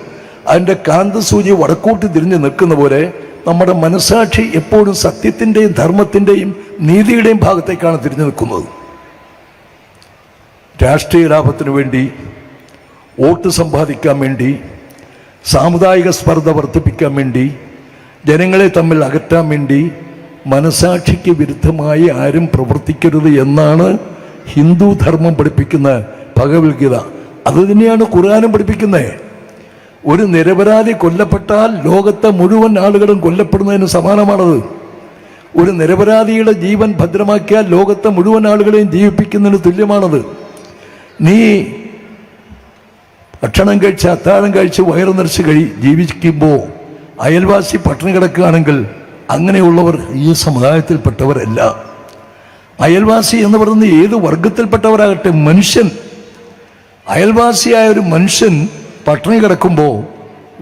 അതിൻ്റെ കാന്തസൂചി വടക്കോട്ട് തിരിഞ്ഞ് നിൽക്കുന്ന പോലെ നമ്മുടെ മനസാക്ഷി എപ്പോഴും സത്യത്തിൻ്റെയും ധർമ്മത്തിൻ്റെയും നീതിയുടെയും ഭാഗത്തേക്കാണ് തിരിഞ്ഞു നിൽക്കുന്നത്. രാഷ്ട്രീയ ലാഭത്തിനു വേണ്ടി, വോട്ട് സമ്പാദിക്കാൻ വേണ്ടി, സാമുദായിക സ്പർദ്ധ വർദ്ധിപ്പിക്കാൻ വേണ്ടി, ജനങ്ങളെ തമ്മിൽ അകറ്റാൻ വേണ്ടി മനസാക്ഷിക്ക് വിരുദ്ധമായി ആരും പ്രവർത്തിക്കരുത് എന്നാണ് ഹിന്ദു ധർമ്മം പഠിപ്പിക്കുന്ന ഭഗവത്ഗീത. അത് തന്നെയാണ് ഖുർആനും പഠിപ്പിക്കുന്നത്. ഒരു നിരപരാധി കൊല്ലപ്പെട്ടാൽ ലോകത്തെ മുഴുവൻ ആളുകളും കൊല്ലപ്പെടുന്നതിന് സമാനമാണത്. ഒരു നിരപരാധിയുടെ ജീവൻ ഭദ്രമാക്കിയാൽ ലോകത്തെ മുഴുവൻ ആളുകളെയും ജീവിപ്പിക്കുന്നതിന് തുല്യമാണത്. നീ ഭക്ഷണം കഴിച്ച് അത്താഴം കഴിച്ച് വയറു നിറച്ച് ജീവിക്കുമ്പോൾ അയൽവാസി പട്ടിണി കിടക്കുകയാണെങ്കിൽ അങ്ങനെയുള്ളവർ ഈ സമുദായത്തിൽപ്പെട്ടവരല്ല. അയൽവാസി എന്ന് പറയുന്നത് ഏത് വർഗത്തിൽപ്പെട്ടവരാകട്ടെ, മനുഷ്യൻ, അയൽവാസിയായ ഒരു മനുഷ്യൻ പട്ടിണി കിടക്കുമ്പോൾ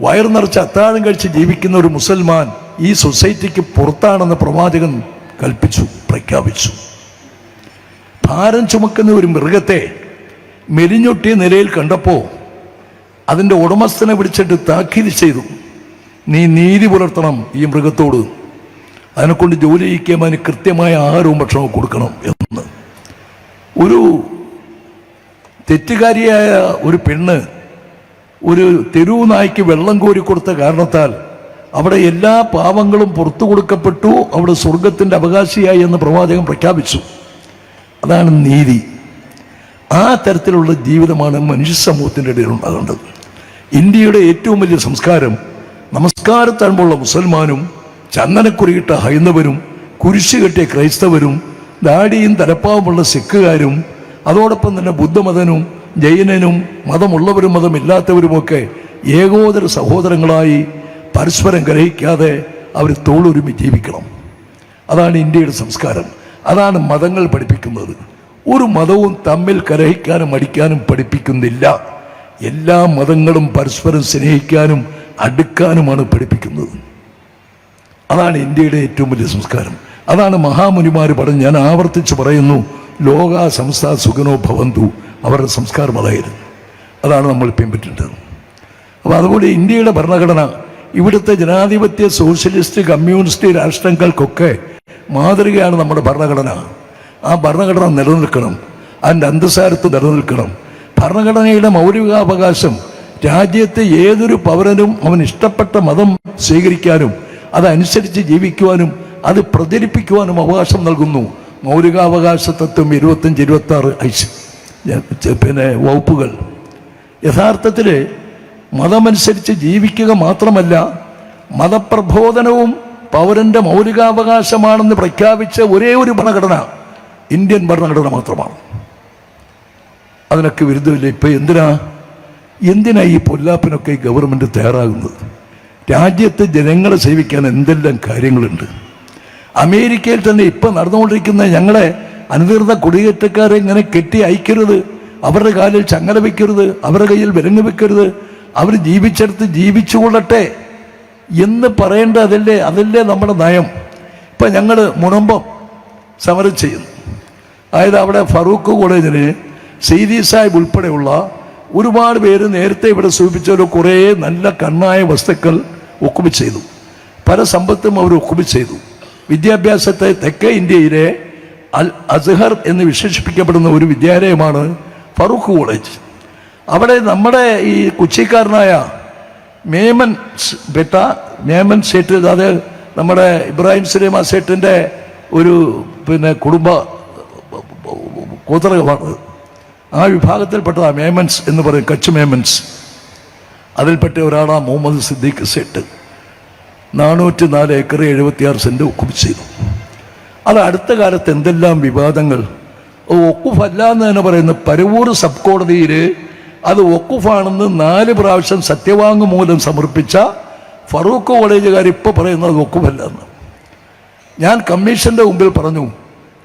വയറു നിറച്ച് അത്താഴം കഴിച്ച് ജീവിക്കുന്ന ഒരു മുസൽമാൻ ഈ സൊസൈറ്റിക്ക് പുറത്താണെന്ന് പ്രവാചകൻ കൽപ്പിച്ചു, പ്രഖ്യാപിച്ചു. ഭാരം ചുമക്കുന്ന ഒരു മൃഗത്തെ മെലിഞ്ഞൊട്ടിയ നിലയിൽ കണ്ടപ്പോൾ അതിൻ്റെ ഉടമസ്ഥനെ വിളിച്ചിട്ട് താക്കീത് ചെയ്തു, നീ നീതി പുലർത്തണം ഈ മൃഗത്തോട്, അതിനെക്കൊണ്ട് ജോലി ചെയ്യിക്കാൻ അതിന് കൃത്യമായ ആഹാരവും ഭക്ഷണവും കൊടുക്കണം എന്ന്. ഒരു തെറ്റുകാരിയായ ഒരു പെണ്ണ് ഒരു തെരുവു നായ്ക്ക് വെള്ളം കോരി കൊടുത്ത കാരണത്താൽ അവിടെ എല്ലാ പാവങ്ങളും പുറത്തു കൊടുക്കപ്പെട്ടു, അവിടെ സ്വർഗത്തിൻ്റെ അവകാശിയായി എന്ന് പ്രവാചകൻ പ്രഖ്യാപിച്ചു. അതാണ് നീതി. ആ തരത്തിലുള്ള ജീവിതമാണ് മനുഷ്യ സമൂഹത്തിൻ്റെ ഇടയിൽ ഉണ്ടാകേണ്ടത്. ഇന്ത്യയുടെ ഏറ്റവും വലിയ സംസ്കാരം നമസ്കാരത്താഴ്മുള്ള മുസൽമാനും ചന്ദനക്കുറിയിട്ട ഹൈന്ദവരും കുരിശ് കെട്ടിയ ക്രൈസ്തവരും ദാടിയും തലപ്പാവുമുള്ള സിഖുകാരും അതോടൊപ്പം തന്നെ ബുദ്ധമതനും ജൈനനും മതമുള്ളവരും മതമില്ലാത്തവരുമൊക്കെ ഏകോദര സഹോദരങ്ങളായി പരസ്പരം ഗ്രഹിക്കാതെ അവർ തോളൊരുമി ജീവിക്കണം. അതാണ് ഇന്ത്യയുടെ സംസ്കാരം. അതാണ് മതങ്ങൾ പഠിപ്പിക്കുന്നത്. ഒരു മതവും തമ്മിൽ കലഹിക്കാനും അടിക്കാനും പഠിപ്പിക്കുന്നില്ല. എല്ലാ മതങ്ങളും പരസ്പരം സ്നേഹിക്കാനും അടുക്കാനുമാണ് പഠിപ്പിക്കുന്നത്. അതാണ് ഇന്ത്യയുടെ ഏറ്റവും വലിയ സംസ്കാരം. അതാണ് മഹാമുനിമാർ പറഞ്ഞ്, ഞാൻ ആവർത്തിച്ച് പറയുന്നു, ലോക സംസ്ഥാ സുഖനോ ഭവന്തു. അവരുടെ സംസ്കാരം അതായിരുന്നു. അതാണ് നമ്മൾ പിൻപറ്റേണ്ടത്. അപ്പോൾ അതുപോലെ ഇന്ത്യയുടെ ഭരണഘടന ഇവിടുത്തെ ജനാധിപത്യ സോഷ്യലിസ്റ്റ് കമ്മ്യൂണിസ്റ്റ് രാഷ്ട്രങ്ങൾക്കൊക്കെ മാതൃകയാണ് നമ്മുടെ ഭരണഘടന. ആ ഭരണഘടന നിലനിൽക്കണം, അതിൻ്റെ അന്തസ്സാരത്ത് നിലനിൽക്കണം. ഭരണഘടനയുടെ മൗലികാവകാശം രാജ്യത്തെ ഏതൊരു പൗരനും അവൻ ഇഷ്ടപ്പെട്ട മതം സ്വീകരിക്കാനും അതനുസരിച്ച് ജീവിക്കുവാനും അത് പ്രചരിപ്പിക്കുവാനും അവകാശം നൽകുന്നു. മൗലികാവകാശ തത്വം 25-26 വകുപ്പുകൾ. യഥാർത്ഥത്തിൽ മതമനുസരിച്ച് ജീവിക്കുക മാത്രമല്ല, മതപ്രബോധനവും പൗരന്റെ മൗലികാവകാശമാണെന്ന് പ്രഖ്യാപിച്ച ഒരേ ഒരു ഭരണഘടന ഇന്ത്യൻ ഭരണഘടന മാത്രമാണ്. അതിനൊക്കെ വിരുദ്ധമില്ല. ഇപ്പം എന്തിനാ ഈ പൊല്ലാപ്പിനൊക്കെ ഈ ഗവൺമെൻറ് തയ്യാറാകുന്നത്? രാജ്യത്തെ ജനങ്ങളെ സേവിക്കാൻ എന്തെല്ലാം കാര്യങ്ങളുണ്ട്. അമേരിക്കയിൽ തന്നെ ഇപ്പം നടന്നുകൊണ്ടിരിക്കുന്ന ഞങ്ങളെ അനധികൃത കുടിയേറ്റക്കാരെ ഇങ്ങനെ കെട്ടി അയക്കരുത്, അവരുടെ കാലിൽ ചങ്ങല വെക്കരുത്, അവരുടെ കയ്യിൽ വിലങ്ങ് വെക്കരുത്, അവർ ജീവിച്ചെടുത്ത് ജീവിച്ചുകൊള്ളട്ടെ എന്ന് പറയേണ്ട അതല്ലേ നമ്മുടെ നയം. ഇപ്പം ഞങ്ങൾ മുനമ്പം സമരം ചെയ്യുന്നു. അതായത് അവിടെ ഫറൂഖ് കോളേജിന് സെയ്ദി സാഹിബ് ഉൾപ്പെടെയുള്ള ഒരുപാട് പേര് നേരത്തെ ഇവിടെ സൂചിപ്പിച്ചവർ കുറേ നല്ല കണ്ണായ വസ്തുക്കൾ ഒക്കുമി ചെയ്തു. പല സമ്പത്തും അവർ ഒക്കുമി ചെയ്തു. വിദ്യാഭ്യാസത്തെ തെക്കേ ഇന്ത്യയിലെ അൽ അസ്ഹർ എന്ന് വിശേഷിപ്പിക്കപ്പെടുന്ന ഒരു വിദ്യാലയമാണ് ഫറൂഖ് കോളേജ്. അവിടെ നമ്മുടെ ഈ കൊച്ചിക്കാരനായ മേമൻ സേട്ട്, അത് നമ്മുടെ ഇബ്രാഹിം സുലൈമ സേട്ടിൻ്റെ ഒരു കുടുംബ കോതറകമാണ്. ആ വിഭാഗത്തിൽപ്പെട്ടതാണ് മേമൻസ് എന്ന് പറയും, കച്ച് മേമൻസ്. അതിൽപ്പെട്ട ഒരാളാണ് മുഹമ്മദ് സിദ്ദീഖ് സേട്ട്. 404 ഏക്കർ 76 സെന്റ് ഒക്കുഫ് ചെയ്തു. അത് അടുത്ത കാലത്ത് എന്തെല്ലാം വിവാദങ്ങൾ. ഒക്കുഫ് അല്ല എന്ന് തന്നെ പറയുന്നത് പരവൂർ സബ് കോടതിയിൽ അത് ഒക്കുഫാണെന്ന് 4 പ്രാവശ്യം സത്യവാങ്മൂലം സമർപ്പിച്ച ഫറൂഖ് കോളേജുകാർ ഇപ്പോൾ പറയുന്നത് ഒക്കുഫല്ല എന്ന്. ഞാൻ കമ്മീഷൻ്റെ മുമ്പിൽ പറഞ്ഞു,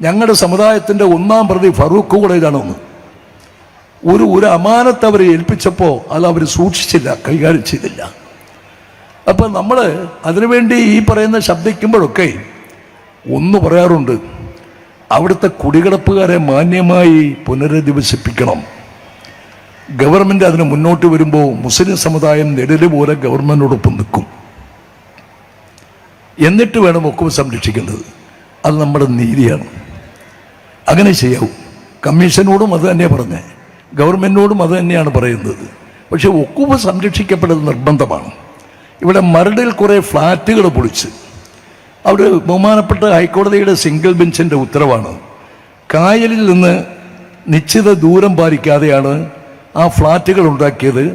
ഞങ്ങളുടെ സമുദായത്തിൻ്റെ 1-ാം പ്രതി ഫറൂഖ് കോളേജാണെന്ന്. ഒരു അമാനത്ത് അവരെ ഏൽപ്പിച്ചപ്പോൾ അത് അവർ സൂക്ഷിച്ചില്ല, കൈകാര്യം ചെയ്തില്ല. അപ്പം നമ്മൾ അതിനുവേണ്ടി ഈ പറയുന്ന ശബ്ദിക്കുമ്പോഴൊക്കെ ഒന്ന് പറയാറുണ്ട്, അവിടുത്തെ കുടികിടപ്പുകാരെ മാന്യമായി പുനരധിവസിപ്പിക്കണം. ഗവൺമെൻറ് അതിന് മുന്നോട്ട് വരുമ്പോൾ മുസ്ലിം സമുദായം നിഴല് പോലെ ഗവൺമെൻറ്റിനോടൊപ്പം നിൽക്കും. എന്നിട്ട് വേണം ഒക്കെ സംരക്ഷിക്കേണ്ടത്. അത് നമ്മുടെ നീതിയാണ്. അങ്ങനെ ചെയ്യാവൂ. കമ്മീഷനോടും അത് തന്നെ പറഞ്ഞേ. ഗവൺമെൻറ്റിനോടും അത് തന്നെയാണ് പറയുന്നത്. പക്ഷേ വഖഫ് സംരക്ഷിക്കപ്പെടുന്നത് നിർബന്ധമാണ്. ഇവിടെ മരടിൽ കുറേ ഫ്ലാറ്റുകൾ പൊളിച്ച് അവിടെ ബഹുമാനപ്പെട്ട ഹൈക്കോടതിയുടെ സിംഗിൾ ബെഞ്ചിൻ്റെ ഉത്തരവാണ്, കായലിൽ നിന്ന് നിശ്ചിത ദൂരം പാലിക്കാതെയാണ് ആ ഫ്ലാറ്റുകൾ ഉണ്ടാക്കിയത്.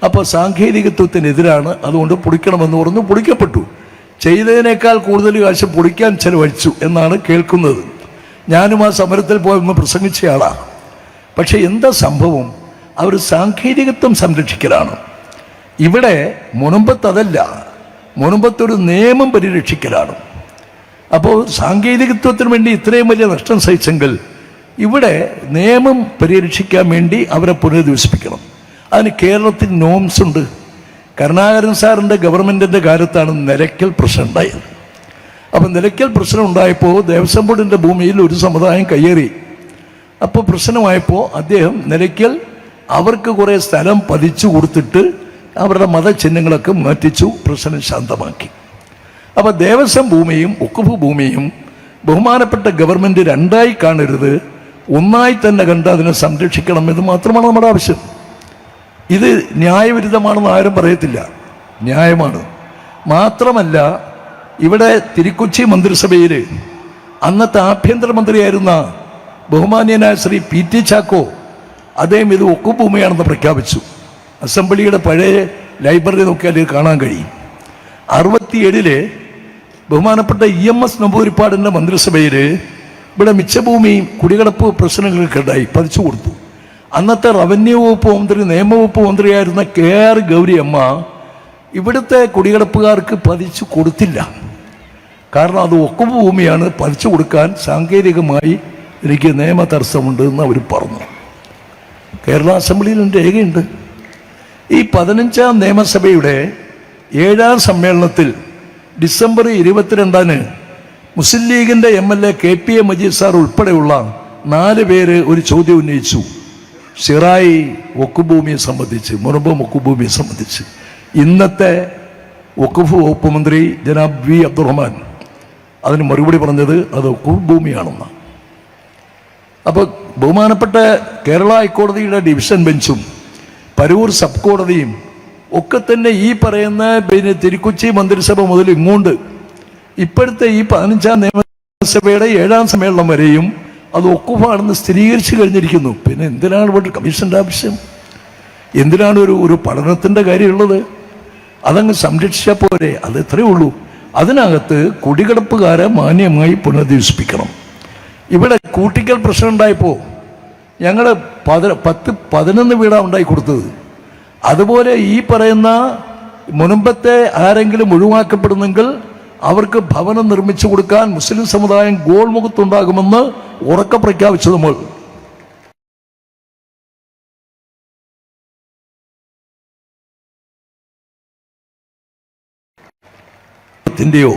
അപ്പോൾ സാങ്കേതികത്വത്തിനെതിരാണ്, അതുകൊണ്ട് പൊളിക്കണമെന്ന് പറഞ്ഞു. പൊളിക്കപ്പെട്ടു. ചെയ്തതിനേക്കാൾ കൂടുതൽ കാശ് പൊളിക്കാൻ ചെലവഴിച്ചു എന്നാണ് കേൾക്കുന്നത്. ഞാനും ആ സമരത്തിൽ പോയൊന്ന് പ്രസംഗിച്ചയാളാണ്. പക്ഷെ എന്താ സംഭവം? അവർ സാങ്കേതികത്വം സംരക്ഷിക്കലാണ്. ഇവിടെ മുനമ്പത്ത് അതല്ല, മുനമ്പത്തൊരു നിയമം പരിരക്ഷിക്കലാണ്. അപ്പോൾ സാങ്കേതികത്വത്തിന് വേണ്ടി ഇത്രയും വലിയ നഷ്ടം സഹിച്ചെങ്കിൽ ഇവിടെ നിയമം പരിരക്ഷിക്കാൻ വേണ്ടി അവരെ പുനരധിവസിപ്പിക്കണം. അതിന് കേരളത്തിൽ നോംസ് ഉണ്ട്. കരുണാകരൻ സാറിൻ്റെ ഗവൺമെൻറ്റിൻ്റെ കാലത്താണ് നിലയ്ക്കൽ പ്രശ്നം ഉണ്ടായത്. അപ്പം നിലയ്ക്കൽ പ്രശ്നം ഉണ്ടായപ്പോൾ ദേവസ്വം ബോർഡിൻ്റെ ഭൂമിയിൽ ഒരു സമുദായം കയ്യേറി. അപ്പോൾ പ്രശ്നമായപ്പോൾ അദ്ദേഹം നിലയ്ക്കൽ അവർക്ക് കുറേ സ്ഥലം പതിച്ചു കൊടുത്തിട്ട് അവരുടെ മതചിഹ്നങ്ങളൊക്കെ മാറ്റിച്ചു, പ്രശ്നം ശാന്തമാക്കി. അപ്പോൾ ദേവസ്വം ഭൂമിയും വഖഫ് ഭൂമിയും ബഹുമാനപ്പെട്ട ഗവൺമെൻറ് രണ്ടായി കാണരുത്, ഒന്നായി തന്നെ കണ്ട് അതിനെ സംരക്ഷിക്കണം എന്ന് മാത്രമാണ് നമ്മുടെ ആവശ്യം. ഇത് ന്യായവിരുദ്ധമാണെന്ന് ആരും പറയത്തില്ല, ന്യായമാണ്. മാത്രമല്ല, ഇവിടെ തിരുക്കൊച്ചി മന്ത്രിസഭയിൽ അന്നത്തെ ആഭ്യന്തരമന്ത്രിയായിരുന്ന ബഹുമാന്യനായ ശ്രീ PT ചാക്കോ അദ്ദേഹം ഇത് വഖഫ് ഭൂമിയാണെന്ന് പ്രഖ്യാപിച്ചു. അസംബ്ലിയുടെ പഴയ ലൈബ്രറി നോക്കിയാൽ ഇത് കാണാൻ കഴിയും. 67 ബഹുമാനപ്പെട്ട EMS നമ്പൂതിരിപ്പാടിൻ്റെ മന്ത്രിസഭയിൽ ഇവിടെ മിച്ചഭൂമി കുടികിടപ്പ് പ്രശ്നങ്ങളൊക്കെ ഉണ്ടായി, പതിച്ചു കൊടുത്തു. അന്നത്തെ റവന്യൂ വകുപ്പ് മന്ത്രി, നിയമവകുപ്പ് മന്ത്രിയായിരുന്ന KR ഗൗരിയമ്മ ഇവിടുത്തെ കുടികിടപ്പുകാർക്ക് പതിച്ചു കൊടുത്തില്ല. കാരണം അത് വഖഫ് ഭൂമിയാണ്, പതിച്ചു കൊടുക്കാൻ സാങ്കേതികമായി എനിക്ക് നിയമ തടസ്സമുണ്ട് എന്ന് അവർ പറഞ്ഞു. കേരള അസംബ്ലിയിൽ എൻ്റെ രേഖയുണ്ട്. ഈ 15ാം നിയമസഭയുടെ 7ാം സമ്മേളനത്തിൽ ഡിസംബർ 22 മുസ്ലിം ലീഗിൻ്റെ MLA KPA മജീദ് സാർ ഉൾപ്പെടെയുള്ള 4 പേര് ഒരു ചോദ്യം ഉന്നയിച്ചു. സിറായി വഖഫ് ഭൂമിയെ സംബന്ധിച്ച്, മുനമ്പ് വഖഫ് ഭൂമിയെ സംബന്ധിച്ച്. ഇന്നത്തെ വഖഫ് വകുപ്പ് മന്ത്രി ജനാബ് V അബ്ദുറഹ്മാൻ അതിന് മറുപടി പറഞ്ഞത് അത് വഖഫ് ഭൂമിയാണെന്ന്. അപ്പോൾ ബഹുമാനപ്പെട്ട കേരള ഹൈക്കോടതിയുടെ ഡിവിഷൻ ബെഞ്ചും പരൂർ സബ് കോടതിയും ഒക്കെ തന്നെ ഈ പറയുന്ന തിരുക്കൊച്ചി മന്ത്രിസഭ മുതൽ ഇങ്ങോട്ട് ഇപ്പോഴത്തെ ഈ 15ാം നിയമസഭയുടെ 7ാം സമ്മേളനം വരെയും അത് വഖഫാണെന്ന് സ്ഥിരീകരിച്ചു കഴിഞ്ഞിരിക്കുന്നു. പിന്നെ എന്തിനാണ് ഇവിടെ കമ്മീഷൻ്റെ ആവശ്യം? എന്തിനാണ് ഒരു പഠനത്തിൻ്റെ കാര്യമുള്ളത്? അതങ്ങ് സംരക്ഷിച്ചാൽ പോരെ, അത് എത്രയേ ഉള്ളൂ. അതിനകത്ത് കുടികിടപ്പുകാരെ മാന്യമായി പുനരധിവസിപ്പിക്കണം. ഇവിടെ കൂട്ടിക്കൽ പ്രശ്നം ഉണ്ടായപ്പോൾ ഞങ്ങൾ 10-11 വീടാണ് ഉണ്ടായി കൊടുത്തത്. അതുപോലെ ഈ പറയുന്ന മുനമ്പത്തെ ആരെങ്കിലും ഒഴിവാക്കപ്പെടുന്നെങ്കിൽ അവർക്ക് ഭവനം നിർമ്മിച്ചു കൊടുക്കാൻ മുസ്ലിം സമുദായം ഗോൾമുഖത്തുണ്ടാകുമെന്ന് ഉറക്കെ പ്രഖ്യാപിച്ചു. നമ്മൾ ത്തിൻ്റെയോ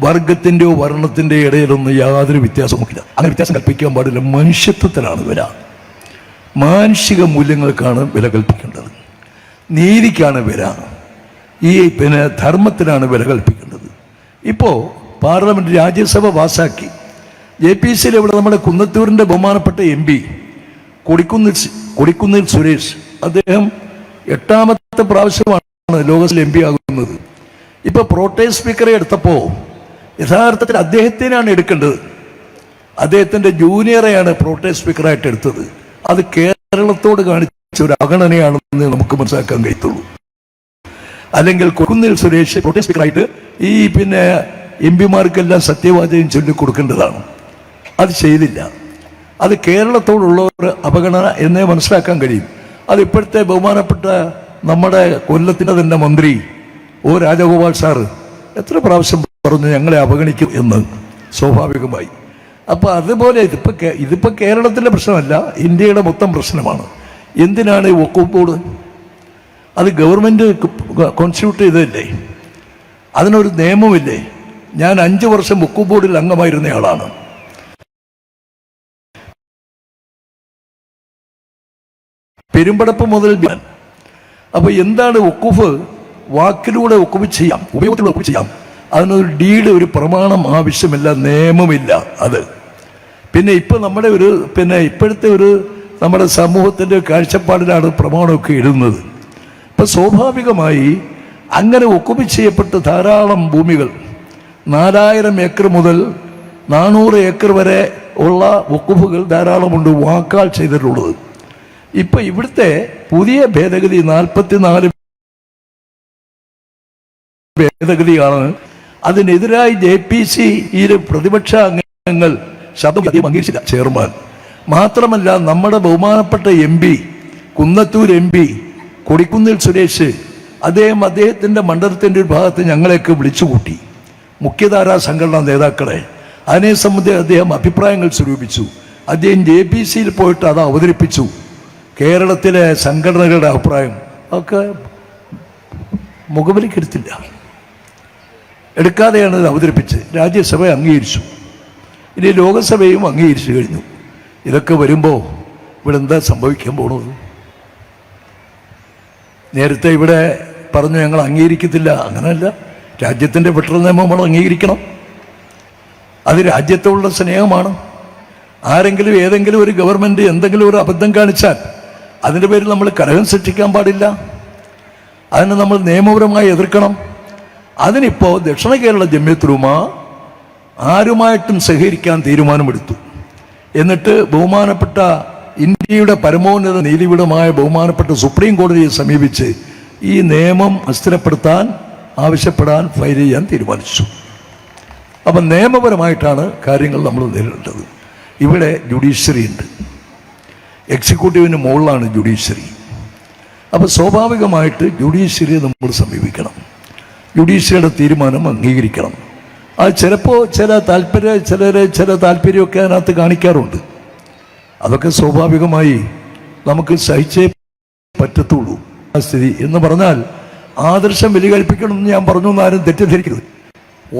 വർഗത്തിൻ്റെയോ വർണ്ണത്തിൻ്റെ ഇടയിലൊന്നും യാതൊരു വ്യത്യാസവുമില്ല. അങ്ങനെ വ്യത്യാസം കൽപ്പിക്കാൻ പാടില്ല. മനുഷ്യത്വത്തിലാണ് വില, മാനുഷിക മൂല്യങ്ങൾക്കാണ് വില കൽപ്പിക്കേണ്ടത്, നീതിക്കാണ് വില, ഈ ധർമ്മത്തിനാണ് വില കൽപ്പിക്കേണ്ടത്. ഇപ്പോൾ പാർലമെൻറ്റ് രാജ്യസഭ പാസാക്കി. JPCയിൽ ഇവിടെ നമ്മുടെ കുന്നത്തൂരിൻ്റെ ബഹുമാനപ്പെട്ട MP കൊടിക്കുന്നിൽ സുരേഷ്, അദ്ദേഹം 8ാമത്തെ പ്രാവശ്യമാണ് ലോകസഭയിൽ MP ആകുന്നത്. ഇപ്പോൾ പ്രോട്ടേം സ്പീക്കറെ എടുത്തപ്പോൾ യഥാർത്ഥത്തിൽ അദ്ദേഹത്തിനാണ് എടുക്കേണ്ടത്. അദ്ദേഹത്തിൻ്റെ ജൂനിയറെയാണ് പ്രോട്ടേം സ്പീക്കറായിട്ട് എടുത്തത്. അത് കേരളത്തോട് കാണിച്ച ഒരു അവഗണനയാണെന്ന് നമുക്ക് മനസ്സിലാക്കാൻ കഴിയത്തുള്ളൂ. അല്ലെങ്കിൽ കൊടിക്കുന്നിൽ സുരേഷ് പ്രോട്ടേം സ്പീക്കറായിട്ട് ഈ MP-മാർക്കെല്ലാം സത്യവാചകം ചൊല്ലിക്കൊടുക്കേണ്ടതാണ്. അത് ചെയ്തില്ല. അത് കേരളത്തോടുള്ള ഒരു അവഗണന എന്നേ മനസ്സിലാക്കാൻ കഴിയും. അത് ഇപ്പോഴത്തെ ബഹുമാനപ്പെട്ട നമ്മുടെ കൊല്ലത്തിൻ്റെ തന്നെ മന്ത്രി രാജഗോപാൽ സാറ് എത്ര പ്രാവശ്യം പറഞ്ഞു ഞങ്ങളെ അവഗണിക്കും എന്ന്, സ്വാഭാവികമായി. അപ്പോൾ അതുപോലെ ഇതിപ്പോൾ കേരളത്തിൻ്റെ പ്രശ്നമല്ല, ഇന്ത്യയുടെ മൊത്തം പ്രശ്നമാണ്. എന്തിനാണ് ഈ വഖഫ് ബോർഡ്? അത് ഗവൺമെൻറ് കോൺസ്റ്റിറ്റ്യൂട്ട് ചെയ്തതല്ലേ, അതിനൊരു നിയമമില്ലേ? ഞാൻ 5 വർഷം വഖഫ് ബോർഡിൽ അംഗമായിരുന്നയാളാണ്. പെരുമ്പടപ്പ് മുതൽ. അപ്പോൾ എന്താണ് വഖഫ്? വാക്കിലൂടെ വഖഫ് ചെയ്യാം, ഉപയോഗത്തിലൂടെ വഖഫ് ചെയ്യാം. അതിനൊരു ഡീഡ്, ഒരു പ്രമാണം ആവശ്യമില്ല, നിയമമില്ല. അത് പിന്നെ ഇപ്പം നമ്മുടെ ഇപ്പോഴത്തെ ഒരു നമ്മുടെ സമൂഹത്തിൻ്റെ കാഴ്ചപ്പാടിലാണ് പ്രമാണമൊക്കെ എഴുതുന്നത്. ഇപ്പം സ്വാഭാവികമായി അങ്ങനെ ഒക്കുപി ചെയ്യപ്പെട്ട ധാരാളം ഭൂമികൾ 4000 ഏക്കർ മുതൽ 400 ഏക്കർ വരെ ഉള്ള വഖുഫുകൾ ധാരാളമുണ്ട് വാക്കാൽ ചെയ്തിട്ടുള്ളത്. ഇപ്പം ഇവിടുത്തെ പുതിയ ഭേദഗതി 44 ഭേദഗതിയാണ്. അതിനെതിരായി JPC-യിലെ പ്രതിപക്ഷ അംഗങ്ങൾ ശബ്ദം അംഗീകരിച്ചില്ല ചെയർമാൻ. മാത്രമല്ല നമ്മുടെ ബഹുമാനപ്പെട്ട MP കുന്നത്തൂർ MP കൊടിക്കുന്നിൽ സുരേഷ് അദ്ദേഹത്തിൻ്റെ മണ്ഡലത്തിൻ്റെ ഒരു ഭാഗത്ത് ഞങ്ങളെയൊക്കെ വിളിച്ചുകൂട്ടി, മുഖ്യധാരാ സംഘടനാ നേതാക്കളെ. അതിനെ സംബന്ധിച്ച് അദ്ദേഹം അഭിപ്രായങ്ങൾ സ്വരൂപിച്ചു. അദ്ദേഹം JPC-യിൽ പോയിട്ട് അത് അവതരിപ്പിച്ചു. കേരളത്തിലെ സംഘടനകളുടെ അഭിപ്രായം ഒക്കെ മുഖവിലേക്കെടുത്തില്ല, എടുക്കാതെയാണ് ഇത് അവതരിപ്പിച്ച് രാജ്യസഭ അംഗീകരിച്ചു. ഇനി ലോകസഭയും അംഗീകരിച്ചു കഴിഞ്ഞു. ഇതൊക്കെ വരുമ്പോൾ ഇവിടെ എന്താ സംഭവിക്കാൻ പോണത്? നേരത്തെ ഇവിടെ പറഞ്ഞു ഞങ്ങൾ അംഗീകരിക്കത്തില്ല. അങ്ങനെയല്ല, രാജ്യത്തിൻ്റെ ഫെഡറൽ നിയമം നമ്മൾ അംഗീകരിക്കണം. അത് രാജ്യത്തോടുള്ള സ്നേഹമാണ്. ആരെങ്കിലും ഏതെങ്കിലും ഒരു ഗവൺമെൻറ് എന്തെങ്കിലും ഒരു അബദ്ധം കാണിച്ചാൽ അതിൻ്റെ പേരിൽ നമ്മൾ കലഹം സൃഷ്ടിക്കാൻ പാടില്ല. അതിനെ നമ്മൾ നിയമപരമായി എതിർക്കണം. അതിനിപ്പോൾ ദക്ഷിണ കേരള ജംഇയ്യത്തുൽ ആരുമായിട്ടും സഹകരിക്കാൻ തീരുമാനമെടുത്തു. എന്നിട്ട് ബഹുമാനപ്പെട്ട ഇന്ത്യയുടെ പരമോന്നത നീതിപീഠമായ ബഹുമാനപ്പെട്ട സുപ്രീം കോടതിയെ സമീപിച്ച് ഈ നിയമം അസ്ഥിരപ്പെടുത്താൻ ആവശ്യപ്പെടാൻ ഫയൽ ചെയ്യാൻ തീരുമാനിച്ചു. അപ്പം നിയമപരമായിട്ടാണ് കാര്യങ്ങൾ നമ്മൾ നേരിടേണ്ടത്. ഇവിടെ ജുഡീഷ്യറി ഉണ്ട്, എക്സിക്യൂട്ടീവിന് മുകളിലാണ് ജുഡീഷ്യറി. അപ്പോൾ സ്വാഭാവികമായിട്ട് ജുഡീഷ്യറിയെ നമ്മൾ സമീപിക്കണം, ജുഡീഷ്യറിയുടെ തീരുമാനം അംഗീകരിക്കണം. അത് ചിലപ്പോൾ ചില താല്പര്യമൊക്കെ അതിനകത്ത് കാണിക്കാറുണ്ട്. അതൊക്കെ സ്വാഭാവികമായി നമുക്ക് സഹിച്ചേ പറ്റത്തുള്ളൂ. ആ സ്ഥിതി എന്ന് പറഞ്ഞാൽ ആദർശം ബലികൽപ്പിക്കണമെന്ന് ഞാൻ പറഞ്ഞു എന്ന് ആരും തെറ്റിദ്ധരിക്കരുത്.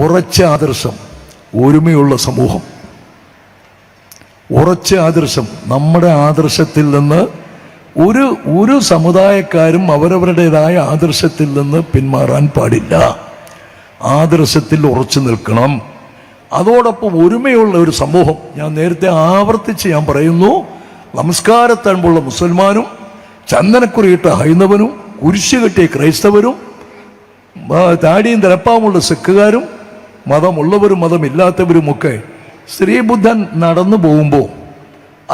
ഉറച്ച ആദർശം, ഒരുമയുള്ള സമൂഹം, ഉറച്ച ആദർശം. നമ്മുടെ ആദർശത്തിൽ നിന്ന് ഒരു സമുദായക്കാരും അവരവരുടേതായ ആദർശത്തിൽ നിന്ന് പിന്മാറാൻ പാടില്ല. ആദർശത്തിൽ ഉറച്ചു നിൽക്കണം. അതോടൊപ്പം ഒരുമയുള്ള ഒരു സമൂഹം. ഞാൻ നേരത്തെ ആവർത്തിച്ച് ഞാൻ പറയുന്നു, നമസ്കാരത്തൻപുള്ള മുസൽമാനും ചന്ദനക്കുറിയിട്ട ഹൈന്ദവനും കുരിശ് കെട്ടിയ ക്രൈസ്തവരും താടിയും തലപ്പാവുമുള്ള സിഖുകാരും മതമുള്ളവരും മതമില്ലാത്തവരുമൊക്കെ ശ്രീബുദ്ധൻ നടന്നു പോകുമ്പോൾ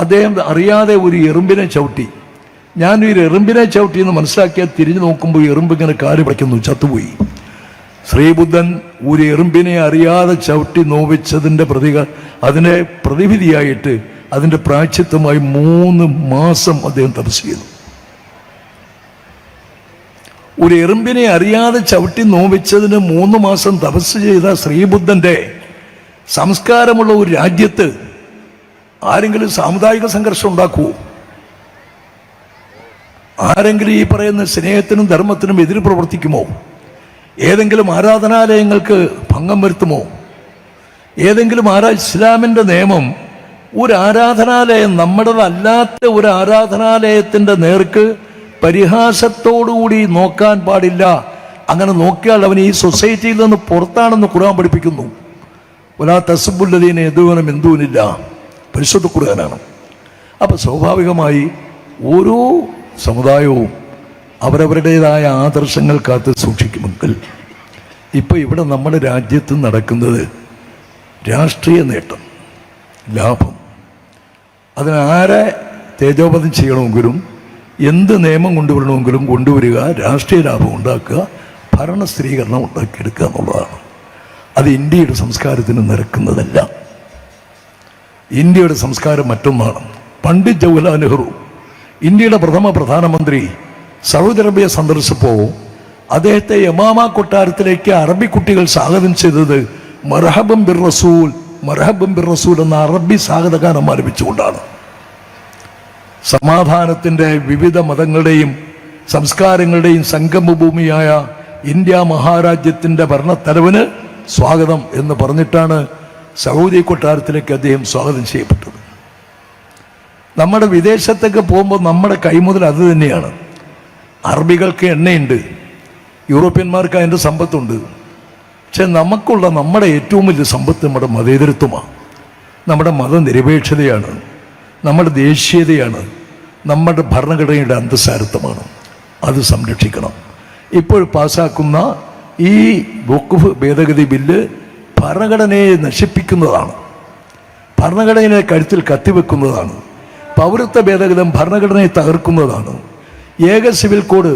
അദ്ദേഹം അറിയാതെ ഒരു എറുമ്പിനെ ചവിട്ടി. ഞാനൊരു എറുമ്പിനെ ചവിട്ടി എന്ന് മനസ്സിലാക്കിയാൽ തിരിഞ്ഞു നോക്കുമ്പോൾ എറുമ്പിങ്ങനെ കാല് പിടിക്കുന്നു, ചത്തുപോയി. ശ്രീബുദ്ധൻ ഒരു എറുമ്പിനെ അറിയാതെ ചവിട്ടി നോവിച്ചതിൻ്റെ അതിനെ പ്രതിവിധിയായിട്ട് അതിൻ്റെ പ്രായശ്ചിത്തമായി 3 മാസം അദ്ദേഹം തപസ് ചെയ്തു. ഒരു എറുമ്പിനെ അറിയാതെ ചവിട്ടി നോവിച്ചതിന് 3 മാസം തപസ് ചെയ്ത ശ്രീബുദ്ധൻ്റെ സംസ്കാരമുള്ള ഒരു രാജ്യത്ത് ആരെങ്കിലും സാമുദായിക സംഘർഷം ഉണ്ടാക്കുമോ? ആരെങ്കിലും ഈ പറയുന്ന സ്നേഹത്തിനും ധർമ്മത്തിനും എതിര് പ്രവർത്തിക്കുമോ? ഏതെങ്കിലും ആരാധനാലയങ്ങൾക്ക് ഭംഗം വരുത്തുമോ? ഏതെങ്കിലും ഇസ്ലാമിൻ്റെ നിയമം ഒരു ആരാധനാലയം നമ്മുടേതല്ലാത്ത ഒരു ആരാധനാലയത്തിൻ്റെ നേർക്ക് പരിഹാസത്തോടുകൂടി നോക്കാൻ പാടില്ല. അങ്ങനെ നോക്കിയാൽ അവൻ ഈ സൊസൈറ്റിയിൽ നിന്ന് പുറത്താണെന്ന് ഖുർആൻ പഠിപ്പിക്കുന്നു. വലാ തസ്ബുല്ലദീന യദൂന മിൻ ദൂനില്ലാ, പരിശുദ്ധ ഖുർആനാണ്. അപ്പം സ്വാഭാവികമായി ഓരോ സമുദായവും അവരവരുടേതായ ആദർശങ്ങൾ കാത്ത് സൂക്ഷിക്കുമെങ്കിൽ ഇപ്പോൾ ഇവിടെ നമ്മുടെ രാജ്യത്ത് നടക്കുന്നത് രാഷ്ട്രീയ നേട്ടം, ലാഭം. അതിനാരെ തേജോവധം ചെയ്യണമെങ്കിലും എന്ത് നിയമം കൊണ്ടുവരണമെങ്കിലും കൊണ്ടുവരിക, രാഷ്ട്രീയ ലാഭം ഉണ്ടാക്കുക, ഭരണ സ്ഥിരീകരണം ഉണ്ടാക്കിയെടുക്കുക എന്നുള്ളതാണ്. അത് ഇന്ത്യയുടെ സംസ്കാരത്തിന് നിരക്കുന്നതല്ല. ഇന്ത്യയുടെ സംസ്കാരം മറ്റൊന്നാണ്. പണ്ഡിറ്റ് ജവഹർലാൽ നെഹ്റു ഇന്ത്യയുടെ പ്രധാനമന്ത്രി സൗദി അറേബ്യ സന്ദർശിച്ചപ്പോൾ അദ്ദേഹത്തെ യമാമ കൊട്ടാരത്തിലേക്ക് അറബി കുട്ടികൾ സ്വാഗതം ചെയ്തത് മർഹബൻ ബിർ റസൂൽ, മർഹബൻ ബിർ റസൂൽ എന്ന അറബി സ്വാഗതഗാനം ആലപിച്ചുകൊണ്ടാണ്. സമാധാനത്തിൻ്റെ വിവിധ മതങ്ങളുടെയും സംസ്കാരങ്ങളുടെയും സംഗമഭൂമിയായ ഇന്ത്യ മഹാരാജ്യത്തിൻ്റെ ഭരണത്തലവന് സ്വാഗതം എന്ന് പറഞ്ഞിട്ടാണ് സൗദി കൊട്ടാരത്തിലേക്ക് അദ്ദേഹം സ്വാഗതം ചെയ്യപ്പെട്ടത്. നമ്മുടെ വിദേശത്തൊക്കെ പോകുമ്പോൾ നമ്മുടെ കൈമുതൽ അത് തന്നെയാണ്. അറബികൾക്ക് എണ്ണയുണ്ട്, യൂറോപ്യന്മാർക്ക് അതിൻ്റെ സമ്പത്തുണ്ട്. പക്ഷെ നമുക്കുള്ള നമ്മുടെ ഏറ്റവും വലിയ സമ്പത്ത് നമ്മുടെ മതേതരത്വമാണ്, നമ്മുടെ മതനിരപേക്ഷതയാണ്, നമ്മുടെ ദേശീയതയാണ്, നമ്മുടെ ഭരണഘടനയുടെ അന്തസ്സാരത്വമാണ്. അത് സംരക്ഷിക്കണം. ഇപ്പോൾ പാസ്സാക്കുന്ന ഈ വഖഫ് ഭേദഗതി ബില്ല് ഭരണഘടനയെ നശിപ്പിക്കുന്നതാണ്, ഭരണഘടനയെ കഴുത്തിൽ കത്തിവെക്കുന്നതാണ്. പൗരത്വ ഭേദഗതി ഭരണഘടനയെ തകർക്കുന്നതാണ്. ഏക സിവിൽ കോഡ്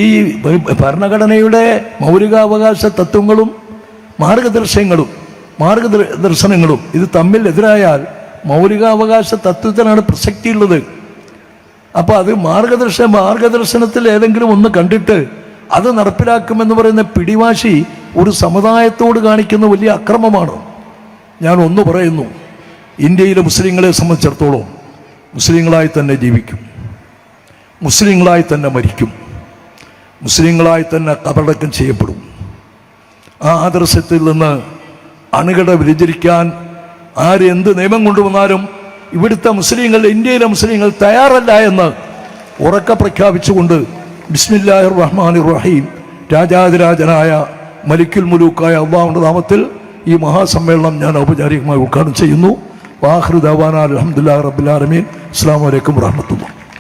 ഈ ഭരണഘടനയുടെ മൗലികാവകാശ തത്വങ്ങളും മാർഗദർശനങ്ങളും ഇത് തമ്മിൽ എതിരായാൽ മൗലികാവകാശ തത്വത്തിനാണ് പ്രസക്തിയുള്ളത്. അപ്പോൾ അത് മാർഗദർശനത്തിൽ ഏതെങ്കിലും ഒന്ന് കണ്ടിട്ട് അത് നടപ്പിലാക്കുമെന്ന് പറയുന്ന പിടിവാശി ഒരു സമുദായത്തോട് കാണിക്കുന്ന വലിയ അക്രമമാണ്. ഞാൻ ഒന്ന് പറയുന്നു, ഇന്ത്യയിലെ മുസ്ലിങ്ങളെ സംബന്ധിച്ചിടത്തോളം മുസ്ലിങ്ങളായി തന്നെ ജീവിക്കും, മുസ്ലിങ്ങളായി തന്നെ മരിക്കും, മുസ്ലിങ്ങളായി തന്നെ കബറടക്കം ചെയ്യപ്പെടും. ആ ആദർശത്തിൽ നിന്ന് അണുകട വ്യതിചരിക്കാൻ ആര് എന്ത് നിയമം കൊണ്ടുവന്നാലും ഇവിടുത്തെ മുസ്ലിങ്ങൾ, ഇന്ത്യയിലെ മുസ്ലിങ്ങൾ തയ്യാറല്ല എന്ന് ഉറക്കെ പ്രഖ്യാപിച്ചുകൊണ്ട് ബിസ്മില്ലാഹിർ റഹ്മാനിർ റഹീം, രാജാതിരാജനായ മലിക്കുൽ മുലൂക്കായ അല്ലാഹുവിന്റെ നാമത്തിൽ ഈ മഹാസമ്മേളനം ഞാൻ ഔപചാരികമായി ഉദ്ഘാടനം ചെയ്യുന്നു. വാഖിറു ദഅവാനാ അൽഹംദുലില്ലാഹി റബ്ബിൽ ആലമീൻ. അസ്സലാമു അലൈക്കും വറഹ്മത്തുള്ളാഹി.